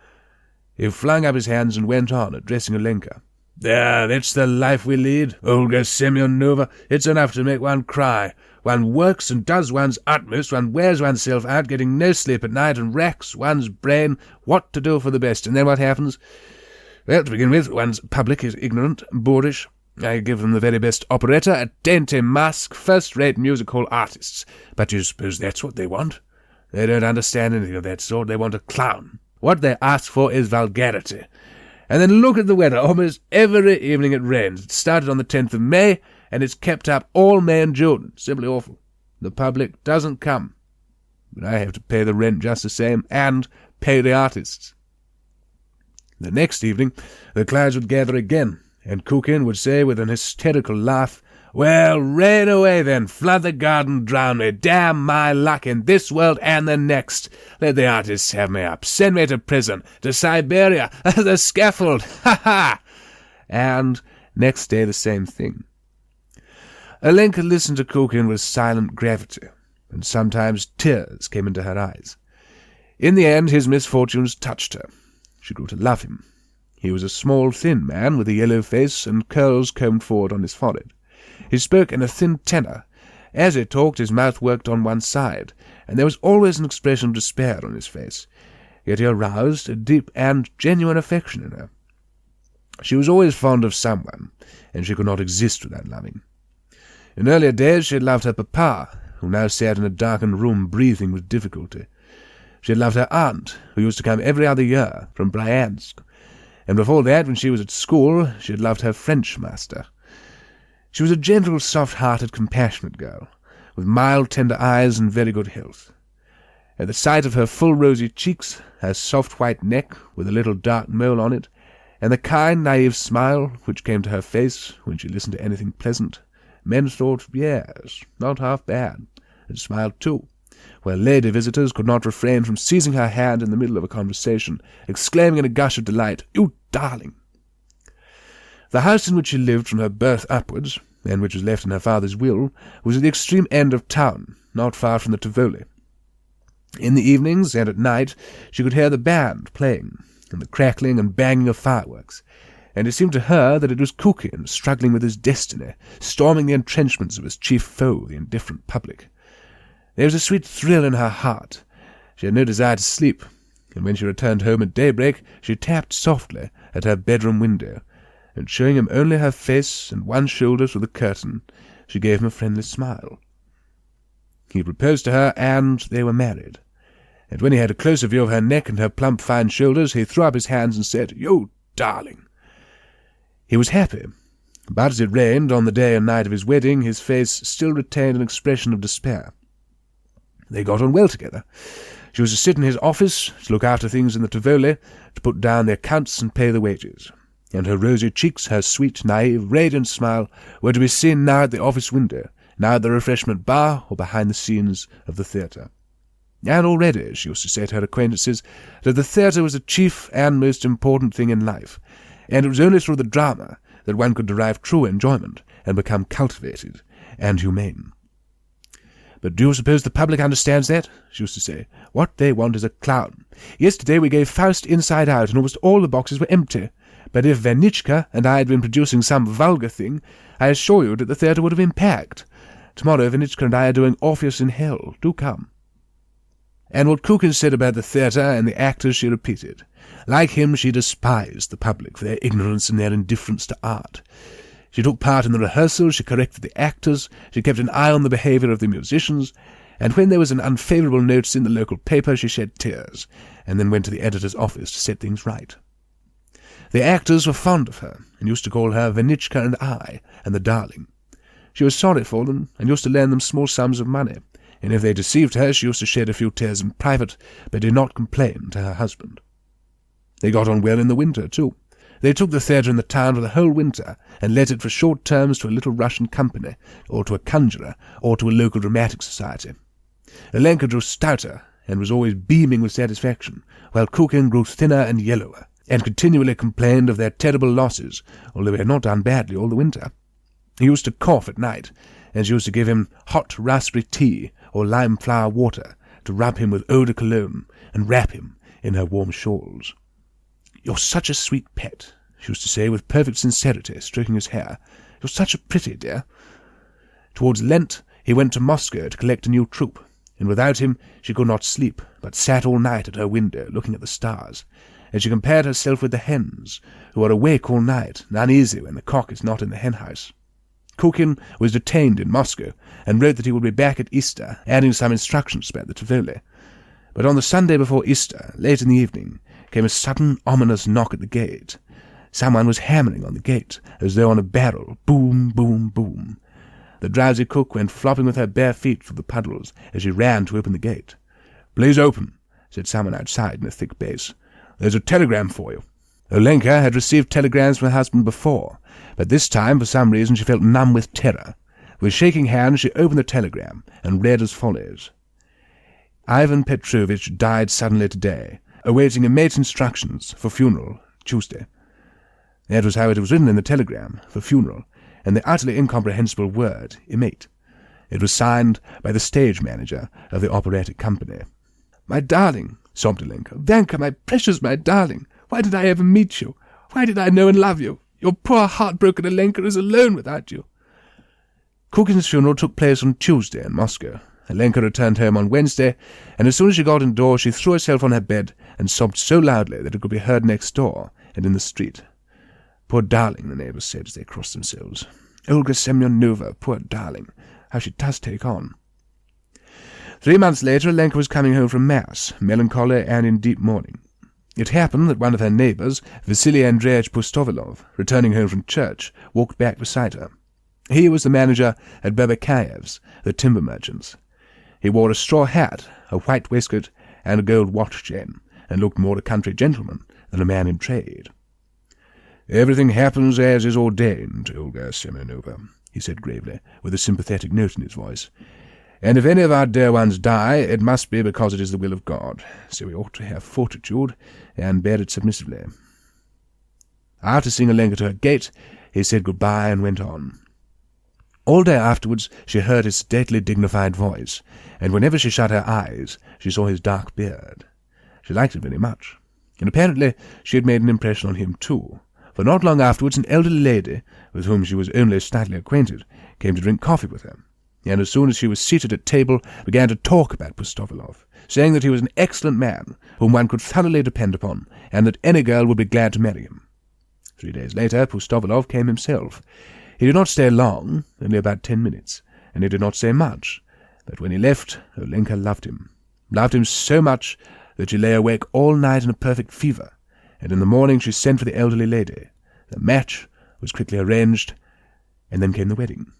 He flung up his hands and went on, addressing Olenka. "There, that's the life we lead, Olga Semyonovna. It's enough to make one cry. One works and does one's utmost, one wears oneself out, getting no sleep at night, and racks one's brain what to do for the best. And then what happens? Well, to begin with, one's public is ignorant, boorish. I give them the very best operetta, a dainty masque, first-rate music-hall artists. But you suppose that's what they want? They don't understand anything of that sort. They want a clown. What they ask for is vulgarity. And then look at the weather. Almost every evening it rains. It started on the 10th of May, and it's kept up all May and June. Simply awful. The public doesn't come. But I have to pay the rent just the same, and pay the artists." The next evening the clouds would gather again, and Kukin would say with an hysterical laugh, Well, rain away then, flood the garden, drown me, damn my luck in this world and the next. Let the artists have me up, send me to prison, to Siberia, the scaffold, ha! And next day the same thing. Olenka listened to Kukin with silent gravity, and sometimes tears came into her eyes. In the end his misfortunes touched her. She grew to love him. He was a small, thin man with a yellow face and curls combed forward on his forehead. He spoke in a thin tenor. As he talked, his mouth worked on one side, and there was always an expression of despair on his face. Yet he aroused a deep and genuine affection in her. She was always fond of someone, and she could not exist without loving. In earlier days she had loved her papa, who now sat in a darkened room breathing with difficulty. She had loved her aunt, who used to come every other year from Bryansk, and before that, when she was at school, she had loved her French master. She was a gentle, soft-hearted, compassionate girl, with mild, tender eyes and very good health. At the sight of her full rosy cheeks, her soft white neck with a little dark mole on it, and the kind, naive smile which came to her face when she listened to anything pleasant, men thought, yes, not half bad, and smiled too, while lady visitors could not refrain from seizing her hand in the middle of a conversation, exclaiming in a gush of delight, "You darling!" The house in which she lived from her birth upwards, and which was left in her father's will, was at the extreme end of town, not far from the Tivoli. In the evenings and at night she could hear the band playing, and the crackling and banging of fireworks, and it seemed to her that it was Kukin struggling with his destiny, storming the entrenchments of his chief foe, the indifferent public. There was a sweet thrill in her heart. She had no desire to sleep, and when she returned home at daybreak she tapped softly at her bedroom window, and showing him only her face and one shoulder through the curtain, she gave him a friendly smile. He proposed to her, and they were married. And when he had a closer view of her neck and her plump, fine shoulders, he threw up his hands and said, "You darling!" He was happy, but as it rained on the day and night of his wedding, his face still retained an expression of despair. They got on well together. She was to sit in his office, to look after things in the Tivoli, to put down the accounts and pay the wages. And her rosy cheeks, her sweet, naive, radiant smile were to be seen now at the office window, now at the refreshment bar, or behind the scenes of the theatre. And already she used to say to her acquaintances that the theatre was the chief and most important thing in life, and it was only through the drama that one could derive true enjoyment and become cultivated and humane. "But do you suppose the public understands that?" she used to say. "What they want is a clown. Yesterday we gave Faust Inside Out, and almost all the boxes were empty. But if Vanitchka and I had been producing some vulgar thing, I assure you that the theatre would have been packed. Tomorrow Vanitchka and I are doing Orpheus in Hell. Do come." And what Kukin said about the theatre and the actors she repeated. Like him, she despised the public for their ignorance and their indifference to art. She took part in the rehearsals, she corrected the actors, she kept an eye on the behaviour of the musicians, and when there was an unfavourable notice in the local paper, she shed tears, and then went to the editor's office to set things right. The actors were fond of her, and used to call her Vanitchka and I, and the darling. She was sorry for them, and used to lend them small sums of money, and if they deceived her, she used to shed a few tears in private, but did not complain to her husband. They got on well in the winter, too. They took the theatre in the town for the whole winter, and let it for short terms to a little Russian company, or to a conjurer, or to a local dramatic society. Olenka grew stouter, and was always beaming with satisfaction, while Kukin grew thinner and yellower, and continually complained of their terrible losses, although he had not done badly all the winter. He used to cough at night, and she used to give him hot raspberry tea or lime-flower water to rub him with eau de cologne and wrap him in her warm shawls. "You're such a sweet pet," she used to say with perfect sincerity, stroking his hair. "You're such a pretty dear." Towards Lent he went to Moscow to collect a new troupe, and without him she could not sleep, but sat all night at her window looking at the stars, and she compared herself with the hens, who are awake all night and uneasy when the cock is not in the hen-house. Kukin was detained in Moscow, and wrote that he would be back at Easter, adding some instructions about the Tivoli. But on the Sunday before Easter, late in the evening, came a sudden ominous knock at the gate. Someone was hammering on the gate, as though on a barrel, boom, boom, boom. The drowsy cook went flopping with her bare feet through the puddles as she ran to open the gate. "Please open," said someone outside in a thick bass. "There's a telegram for you." Olenka had received telegrams from her husband before, but this time, for some reason, she felt numb with terror. With shaking hands she opened the telegram and read as follows. Ivan Petrovich died suddenly today, awaiting a mate's instructions for funeral Tuesday. That was how it was written in the telegram, for funeral, and the utterly incomprehensible word, mate. It was signed by the stage manager of the operatic company. "My darling," sobbed Alenka, "Vanka, my precious, my darling, why did I ever meet you? Why did I know and love you? Your poor heartbroken Alenka is alone without you." Kukin's funeral took place on Tuesday in Moscow. Alenka returned home on Wednesday, and as soon as she got indoors she threw herself on her bed and sobbed so loudly that it could be heard next door and in the street. "Poor darling," the neighbours said as they crossed themselves. "Olga Semyonovna, poor darling, how she does take on." 3 months later Alenka was coming home from Mass, melancholy and in deep mourning. It happened that one of her neighbours, Vasily Andreevich Pustovalov, returning home from church, walked back beside her. He was the manager at Berbekayev's, the timber merchants. He wore a straw hat, a white waistcoat, and a gold watch chain, and looked more a country gentleman than a man in trade. "Everything happens as is ordained, Olga Semyonovna," he said gravely, with a sympathetic note in his voice. "And if any of our dear ones die, it must be because it is the will of God, so we ought to have fortitude and bear it submissively." After seeing Alenka to her gate, he said good-bye and went on. All day afterwards she heard his stately, dignified voice, and whenever she shut her eyes she saw his dark beard. She liked it very much, and apparently she had made an impression on him too, for not long afterwards an elderly lady, with whom she was only slightly acquainted, came to drink coffee with her, and as soon as she was seated at table began to talk about Pustovalov, saying that he was an excellent man, whom one could thoroughly depend upon, and that any girl would be glad to marry him. 3 days later Pustovalov came himself. He did not stay long, only about 10 minutes, and he did not say much, but when he left, Olenka loved him so much that she lay awake all night in a perfect fever, and in the morning she sent for the elderly lady. The match was quickly arranged, and then came the wedding.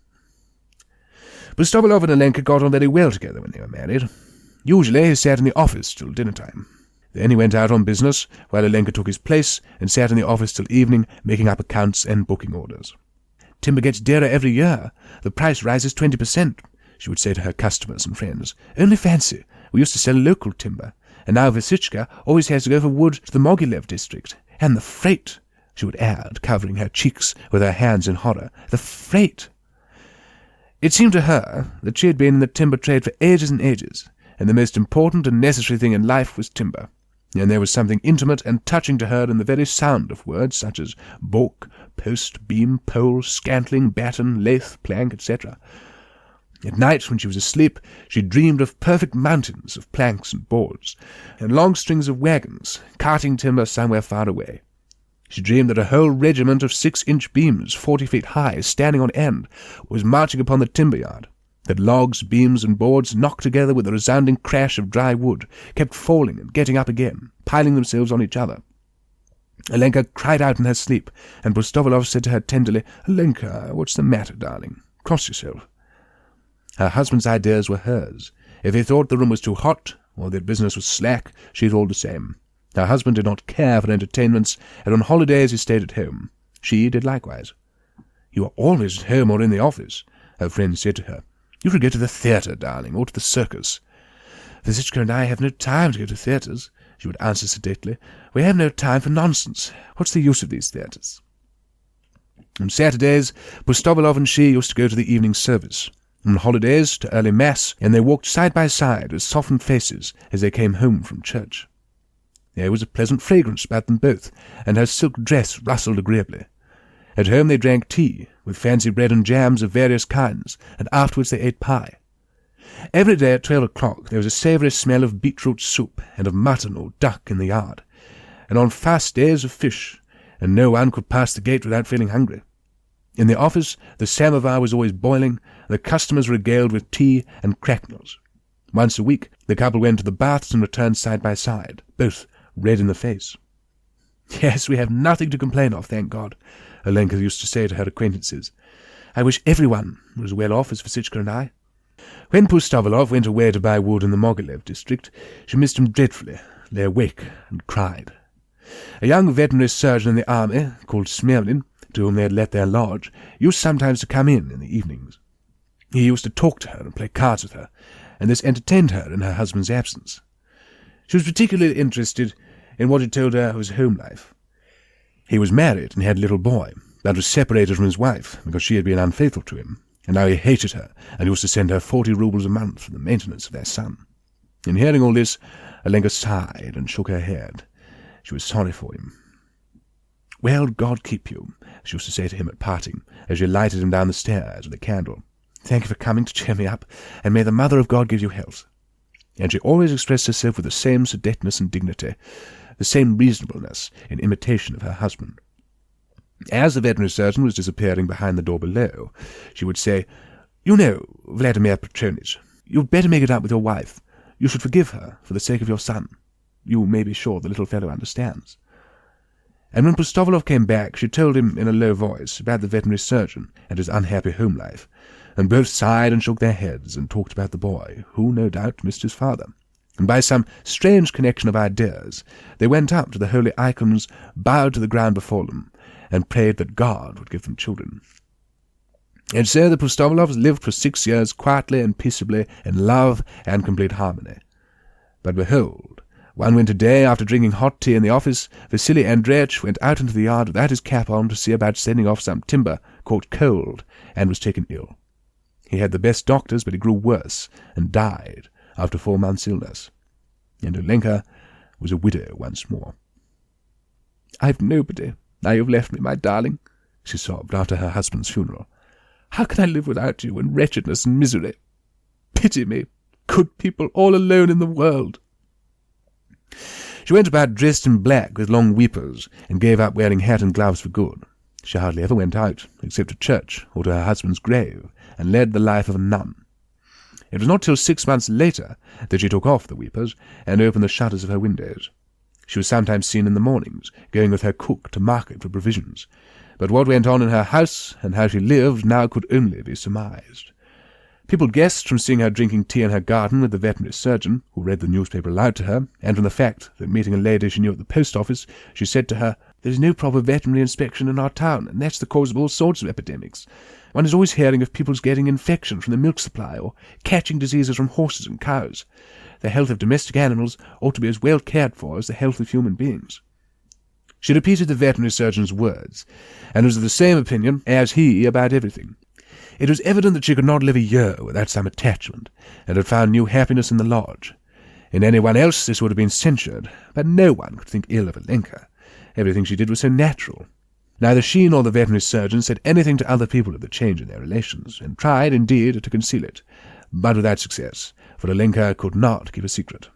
Pustovalov and Alenka got on very well together when they were married. Usually he sat in the office till dinner-time. Then he went out on business, while Alenka took his place and sat in the office till evening, making up accounts and booking orders. "Timber gets dearer every year. The price rises 20%, she would say to her customers and friends. "Only fancy, we used to sell local timber, and now Vasitchka always has to go for wood to the Mogilev district. And the freight," she would add, covering her cheeks with her hands in horror. "The freight!" It seemed to her that she had been in the timber trade for ages and ages, and the most important and necessary thing in life was timber, and there was something intimate and touching to her in the very sound of words such as balk, post, beam, pole, scantling, batten, lath, plank, etc. At night, when she was asleep, she dreamed of perfect mountains of planks and boards, and long strings of wagons carting timber somewhere far away. She dreamed that a whole regiment of 6-inch beams, 40 feet high, standing on end, was marching upon the timber yard, that logs, beams, and boards, knocked together with a resounding crash of dry wood, kept falling and getting up again, piling themselves on each other. Alenka cried out in her sleep, and Pustovalov said to her tenderly, "Alenka, what's the matter, darling? Cross yourself." Her husband's ideas were hers. If he thought the room was too hot, or that business was slack, she thought the same. Her husband did not care for entertainments, and on holidays he stayed at home. She did likewise. "You are always at home or in the office," her friends said to her. "You should go to the theatre, darling, or to the circus." "Vasitchka and I have no time to go to theatres," she would answer sedately. "We have no time for nonsense. What's the use of these theatres?" On Saturdays, Pustovalov and she used to go to the evening service. On holidays, to early mass, and they walked side by side with softened faces as they came home from church. There was a pleasant fragrance about them both, and her silk dress rustled agreeably. At home they drank tea, with fancy bread and jams of various kinds, and afterwards they ate pie. Every day at 12 o'clock there was a savoury smell of beetroot soup and of mutton or duck in the yard, and on fast days of fish, and no one could pass the gate without feeling hungry. In the office the samovar was always boiling, and the customers regaled with tea and cracknels. Once a week the couple went to the baths and returned side by side, both red in the face. "Yes, we have nothing to complain of, thank God," Alenka used to say to her acquaintances. "I wish everyone was as well off as Vasitchka and I." When Pustovalov went away to buy wood in the Mogilev district, she missed him dreadfully, lay awake and cried. A young veterinary surgeon in the army, called Smerlin, to whom they had let their lodge, used sometimes to come in the evenings. He used to talk to her and play cards with her, and this entertained her in her husband's absence. She was particularly interested in what he told her of his home life. He was married and had a little boy, but was separated from his wife because she had been unfaithful to him, and now he hated her and used to send her 40 rubles a month for the maintenance of their son. In hearing all this, Alenka sighed and shook her head. She was sorry for him. "Well, God keep you," she used to say to him at parting, as she lighted him down the stairs with a candle. "Thank you for coming to cheer me up, and may the Mother of God give you health." And she always expressed herself with the same sedateness and dignity, the same reasonableness in imitation of her husband. As the veterinary surgeon was disappearing behind the door below, she would say, "You know, Vladimir Petrovich, you'd better make it up with your wife. You should forgive her for the sake of your son. You may be sure the little fellow understands." And when Pustovalov came back, she told him in a low voice about the veterinary surgeon and his unhappy home life, and both sighed and shook their heads and talked about the boy, who no doubt missed his father. And by some strange connection of ideas, they went up to the holy icons, bowed to the ground before them, and prayed that God would give them children. And so the Pustovalovs lived for 6 years quietly and peaceably in love and complete harmony. But behold, one winter day, after drinking hot tea in the office, Vasily Andreevich went out into the yard without his cap on to see about sending off some timber, caught cold, and was taken ill. He had the best doctors, but he grew worse, and died after 4 months' illness. And Olenka was a widow once more. "I've nobody, now you've left me, my darling," she sobbed after her husband's funeral. "How can I live without you in wretchedness and misery? Pity me, good people, all alone in the world." She went about dressed in black with long weepers, and gave up wearing hat and gloves for good. She hardly ever went out, except to church or to her husband's grave, and led the life of a nun. It was not till 6 months later that she took off the weepers and opened the shutters of her windows. She was sometimes seen in the mornings, going with her cook to market for provisions, but what went on in her house and how she lived now could only be surmised. People guessed from seeing her drinking tea in her garden with the veterinary surgeon, who read the newspaper aloud to her, and from the fact that, meeting a lady she knew at the post office, she said to her, "There is no proper veterinary inspection in our town, and that's the cause of all sorts of epidemics. One is always hearing of people's getting infection from the milk supply, or catching diseases from horses and cows. The health of domestic animals ought to be as well cared for as the health of human beings." She repeated the veterinary surgeon's words, and was of the same opinion as he about everything. It was evident that she could not live a year without some attachment, and had found new happiness in the lodge. In any one else this would have been censured, but no one could think ill of Alenka. Everything she did was so natural. Neither she nor the veterinary surgeon said anything to other people of the change in their relations, and tried, indeed, to conceal it, but without success, for Alenka could not keep a secret.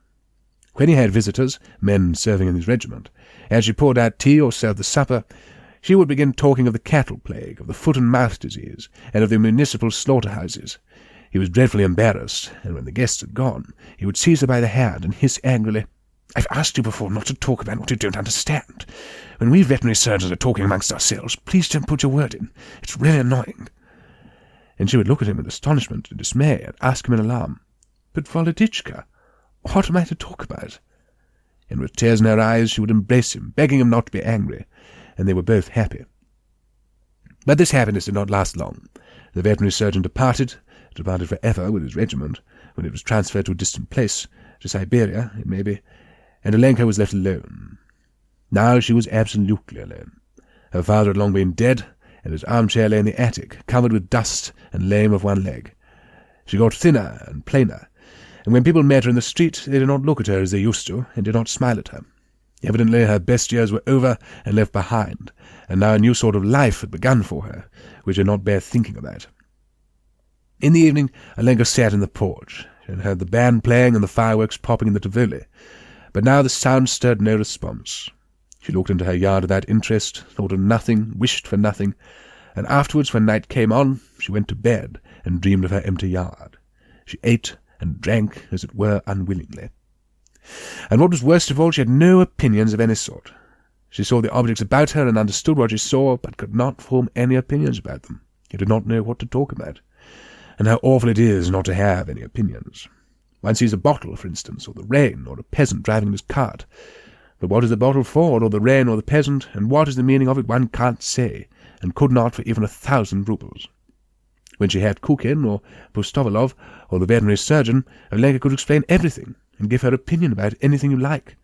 When he had visitors, men serving in his regiment, and she poured out tea or served the supper, she would begin talking of the cattle plague, of the foot-and-mouth disease, and of the municipal slaughterhouses. He was dreadfully embarrassed, and when the guests had gone, he would seize her by the hand and hiss angrily, "I've asked you before not to talk about what you don't understand. When we veterinary surgeons are talking amongst ourselves, please don't put your word in. It's really annoying." And she would look at him with astonishment and dismay, and ask him in alarm, "But, Volodichka, what am I to talk about?" And with tears in her eyes she would embrace him, begging him not to be angry, and they were both happy. But this happiness did not last long. The veterinary surgeon departed for ever with his regiment, when it was transferred to a distant place, to Siberia, it may be, and Alenka was left alone. Now she was absolutely alone. Her father had long been dead, and his armchair lay in the attic, covered with dust and lame of one leg. She got thinner and plainer, and when people met her in the street they did not look at her as they used to, and did not smile at her. Evidently her best years were over and left behind, and now a new sort of life had begun for her, which had not bear thinking about. In the evening Alenka sat in the porch. She had heard the band playing and the fireworks popping in the Tivoli, but now the sound stirred no response. She looked into her yard without interest, thought of nothing, wished for nothing, and afterwards, when night came on, she went to bed and dreamed of her empty yard. She ate and drank, as it were, unwillingly. And what was worst of all, she had no opinions of any sort. She saw the objects about her and understood what she saw, but could not form any opinions about them. She did not know what to talk about. And how awful it is not to have any opinions. One sees a bottle, for instance, or the rain, or a peasant driving in his cart. But what is the bottle for, or the rain, or the peasant, and what is the meaning of it, one can't say, and could not for even 1,000 roubles. When she had Kukin or Pustovalov or the veterinary surgeon, Olenka could explain everything and give her opinion about anything you like.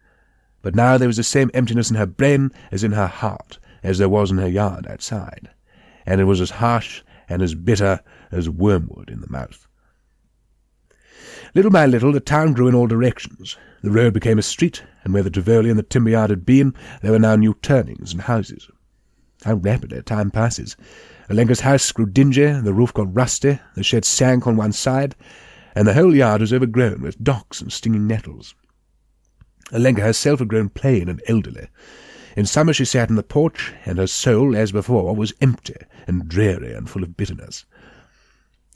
But now there was the same emptiness in her brain as in her heart, as there was in her yard outside, and it was as harsh and as bitter as wormwood in the mouth. Little by little the town grew in all directions. The road became a street, and where the Tivoli and the timber yard had been, there were now new turnings and houses. How rapidly time passes! Olenka's house grew dingy, the roof got rusty, the shed sank on one side, and the whole yard was overgrown with docks and stinging nettles. Olenka herself had grown plain and elderly. In summer she sat in the porch, and her soul, as before, was empty and dreary and full of bitterness.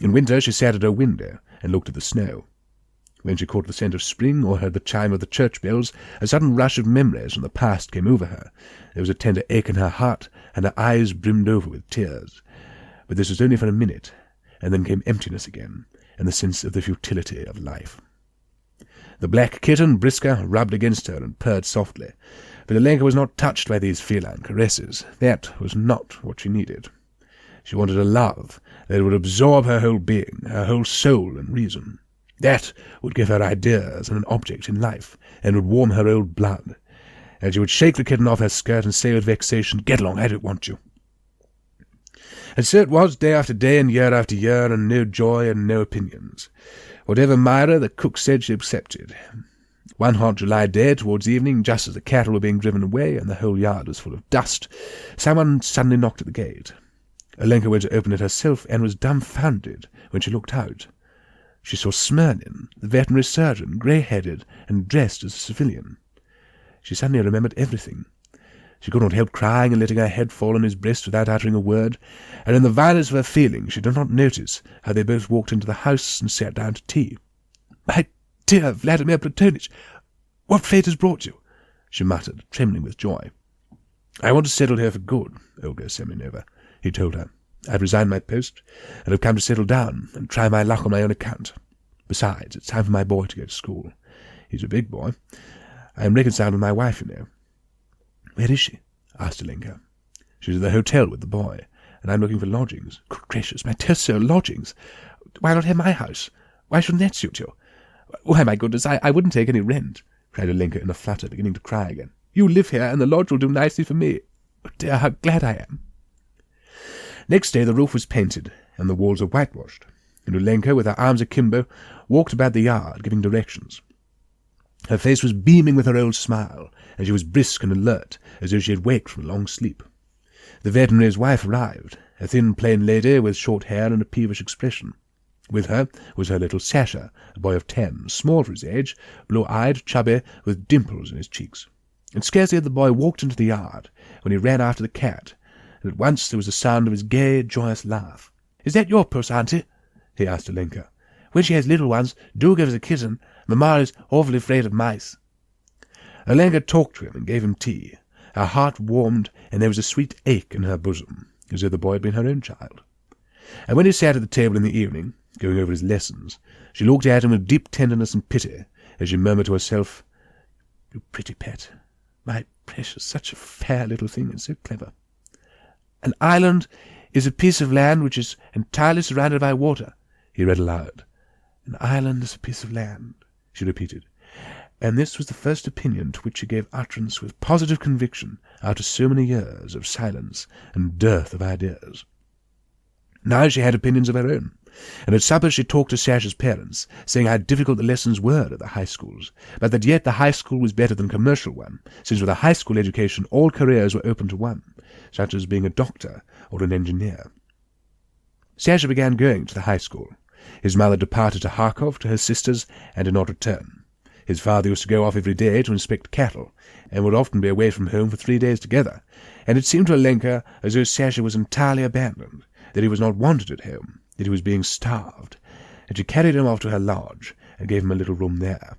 In winter she sat at her window and looked at the snow. When she caught the scent of spring or heard the chime of the church bells, a sudden rush of memories from the past came over her. There was a tender ache in her heart, and her eyes brimmed over with tears. But this was only for a minute, and then came emptiness again, and the sense of the futility of life. The black kitten, Briska, rubbed against her and purred softly, but Olenka was not touched by these feline caresses. That was not what she needed. She wanted a love that would absorb her whole being, her whole soul and reason. That would give her ideas and an object in life, and would warm her old blood. And she would shake the kitten off her skirt and say with vexation, "Get along, I don't want you." And so it was day after day and year after year, and no joy and no opinions. Whatever Myra, the cook, said, she accepted. One hot July day, towards evening, just as the cattle were being driven away and the whole yard was full of dust, someone suddenly knocked at the gate. Olenka went to open it herself, and was dumbfounded when she looked out. She saw Smirnin, the veterinary surgeon, grey-headed and dressed as a civilian. She suddenly remembered everything. She could not help crying and letting her head fall on his breast without uttering a word, and in the violence of her feelings she did not notice how they both walked into the house and sat down to tea. "My dear Vladimir Platonich, what fate has brought you?" she muttered, trembling with joy. "I want to settle here for good, Olga Semenova," he told her. "I've resigned my post, and have come to settle down and try my luck on my own account. Besides, it's time for my boy to go to school. He's a big boy. I am reconciled with my wife, you know." "Where is she?" asked Olenka. "She's at the hotel with the boy, and I'm looking for lodgings." "Good gracious, my dear sir, lodgings! Why not have my house? Why shouldn't that suit you?" "Why, my goodness, I wouldn't take any rent," cried Olenka in a flutter, beginning to cry again. "You live here, and the lodge will do nicely for me. Oh dear, how glad I am." Next day the roof was painted, and the walls were whitewashed, and Olenka, with her arms akimbo, walked about the yard, giving directions. Her face was beaming with her old smile, and she was brisk and alert, as though she had waked from a long sleep. The veterinary's wife arrived, a thin, plain lady with short hair and a peevish expression. With her was her little Sasha, a boy of 10, small for his age, blue-eyed, chubby, with dimples in his cheeks. And scarcely had the boy walked into the yard when he ran after the cat, and at once there was the sound of his gay, joyous laugh. "Is that your puss, auntie?" he asked Olenka. "When she has little ones, do give us a kitten. Mamma is awfully afraid of mice." Olenka talked to him and gave him tea. Her heart warmed, and there was a sweet ache in her bosom, as though the boy had been her own child. And when he sat at the table in the evening, going over his lessons, she looked at him with deep tenderness and pity, as she murmured to herself, "You pretty pet, my precious, such a fair little thing, and so clever. An island is a piece of land which is entirely surrounded by water," he read aloud. "An island is a piece of land," she repeated. And this was the first opinion to which she gave utterance with positive conviction after so many years of silence and dearth of ideas. Now she had opinions of her own, and at supper she talked to Sasha's parents, saying how difficult the lessons were at the high schools, but that yet the high school was better than commercial one, since with a high school education all careers were open to one, such as being a doctor or an engineer. Sasha began going to the high school. His mother departed to Kharkov to her sister's and did not return. His father used to go off every day to inspect cattle, and would often be away from home for 3 days together, and it seemed to Olenka as though Sasha was entirely abandoned, that he was not wanted at home, that he was being starved, and she carried him off to her lodge and gave him a little room there.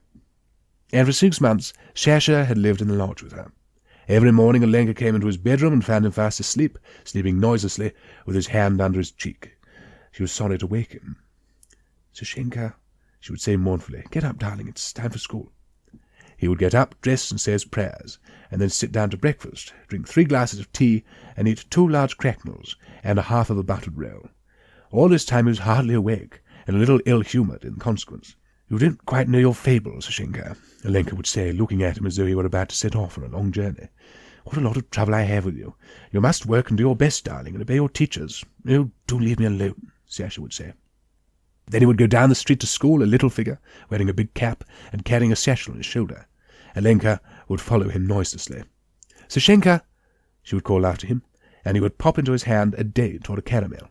And for 6 months Sasha had lived in the lodge with her. Every morning Olenka came into his bedroom and found him fast asleep, sleeping noiselessly with his hand under his cheek. She was sorry to wake him. "Sashenka," she would say mournfully, "get up, darling, it's time for school." He would get up, dress, and say his prayers, and then sit down to breakfast, drink 3 glasses of tea, and eat 2 large cracknels and a half of a buttered roll. All this time he was hardly awake, and a little ill-humoured in consequence. "You don't quite know your fables, Sashenka," Alenka would say, looking at him as though he were about to set off on a long journey. "What a lot of trouble I have with you. You must work and do your best, darling, and obey your teachers. Oh, do leave me alone," Sasha would say. Then he would go down the street to school, a little figure, wearing a big cap and carrying a satchel on his shoulder. Alenka would follow him noiselessly. "Sashenka!" she would call after him, and he would pop into his hand a date or a caramel.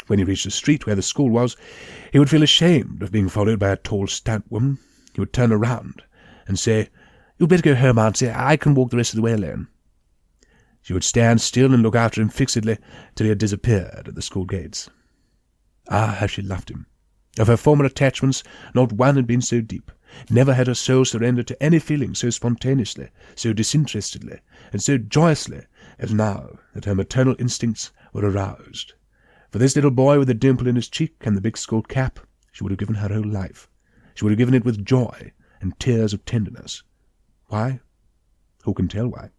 When he reached the street where the school was, he would feel ashamed of being followed by a tall, stout woman. He would turn around and say, "You'd better go home, Auntie. I can walk the rest of the way alone." She would stand still and look after him fixedly till he had disappeared at the school gates. Ah, how she loved him! Of her former attachments, not one had been so deep. Never had her soul surrendered to any feeling so spontaneously, so disinterestedly, and so joyously as now that her maternal instincts were aroused. For this little boy with the dimple in his cheek and the big school cap, she would have given her whole life. She would have given it with joy and tears of tenderness. Why? Who can tell why?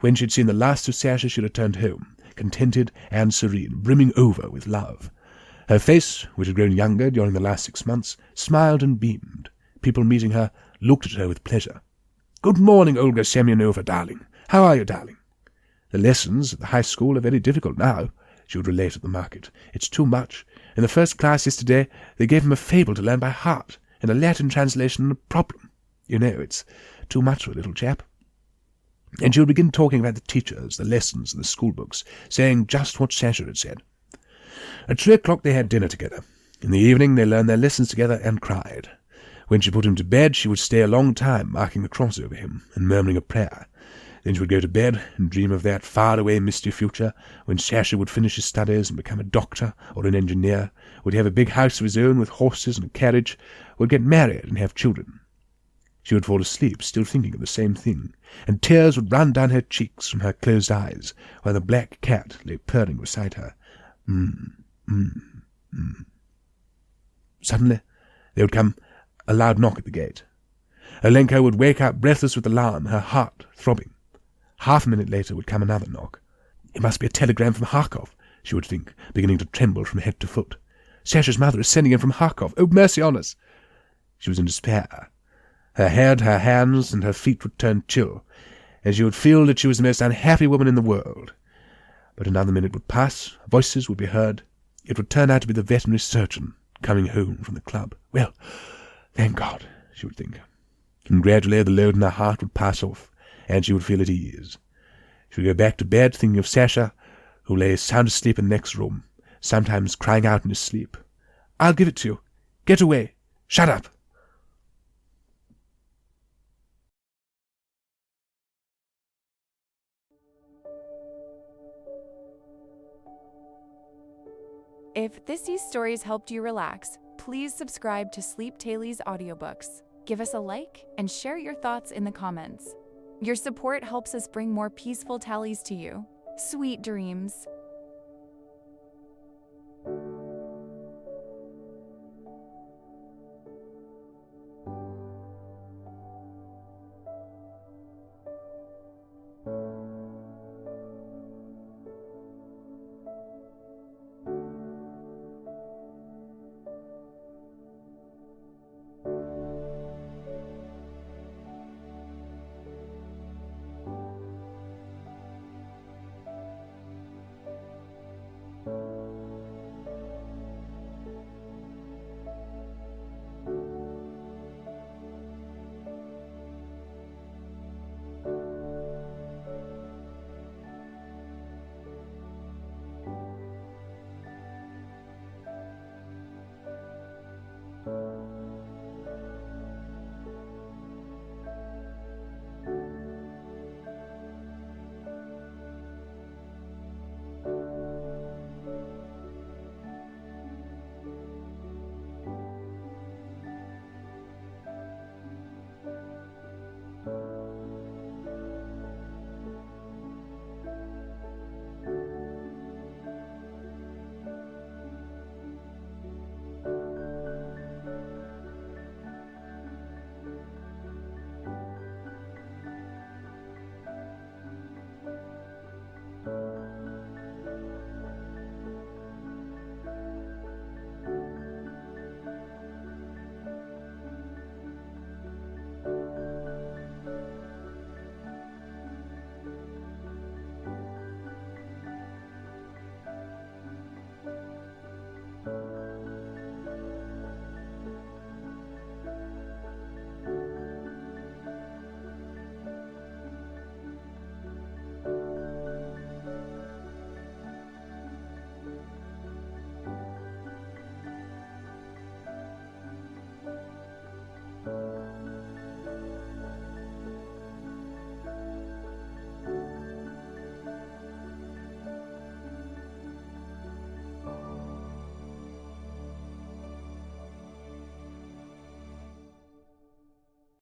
When she had seen the last of Sasha, she returned home, contented and serene, brimming over with love. Her face, which had grown younger during the last 6 months, smiled and beamed. People meeting her looked at her with pleasure. "Good morning, Olga Semyonovna, darling. How are you, darling?" "The lessons at the high school are very difficult now," she would relate at the market. "It's too much. In the first class yesterday they gave him a fable to learn by heart, and a Latin translation and a problem. You know, it's too much for a little chap." And she would begin talking about the teachers, the lessons, and the school books, saying just what Sasha had said. At 3 o'clock they had dinner together. In the evening they learned their lessons together and cried. When she put him to bed, she would stay a long time marking a cross over him and murmuring a prayer. Then she would go to bed and dream of that far-away misty future when Sasha would finish his studies and become a doctor or an engineer, would have a big house of his own with horses and a carriage, would get married and have children. She would fall asleep, still thinking of the same thing, and tears would run down her cheeks from her closed eyes, while the black cat lay purring beside her. Suddenly there would come a loud knock at the gate. Alenka would wake up breathless with alarm, her heart throbbing. Half a minute later would come another knock. "It must be a telegram from Kharkov," she would think, beginning to tremble from head to foot. "Sasha's mother is sending him from Kharkov. Oh, mercy on us!" She was in despair. Her head, her hands, and her feet would turn chill, and she would feel that she was the most unhappy woman in the world. But another minute would pass, voices would be heard. It would turn out to be the veterinary surgeon coming home from the club. Well, thank God, she would think. And gradually the load in her heart would pass off, and she would feel at ease. She would go back to bed thinking of Sasha, who lay sound asleep in the next room, sometimes crying out in his sleep, "I'll give it to you. Get away. Shut up." If these stories helped you relax, please subscribe to Sleep Tales Audiobooks. Give us a like and share your thoughts in the comments. Your support helps us bring more peaceful tallies to you. Sweet dreams.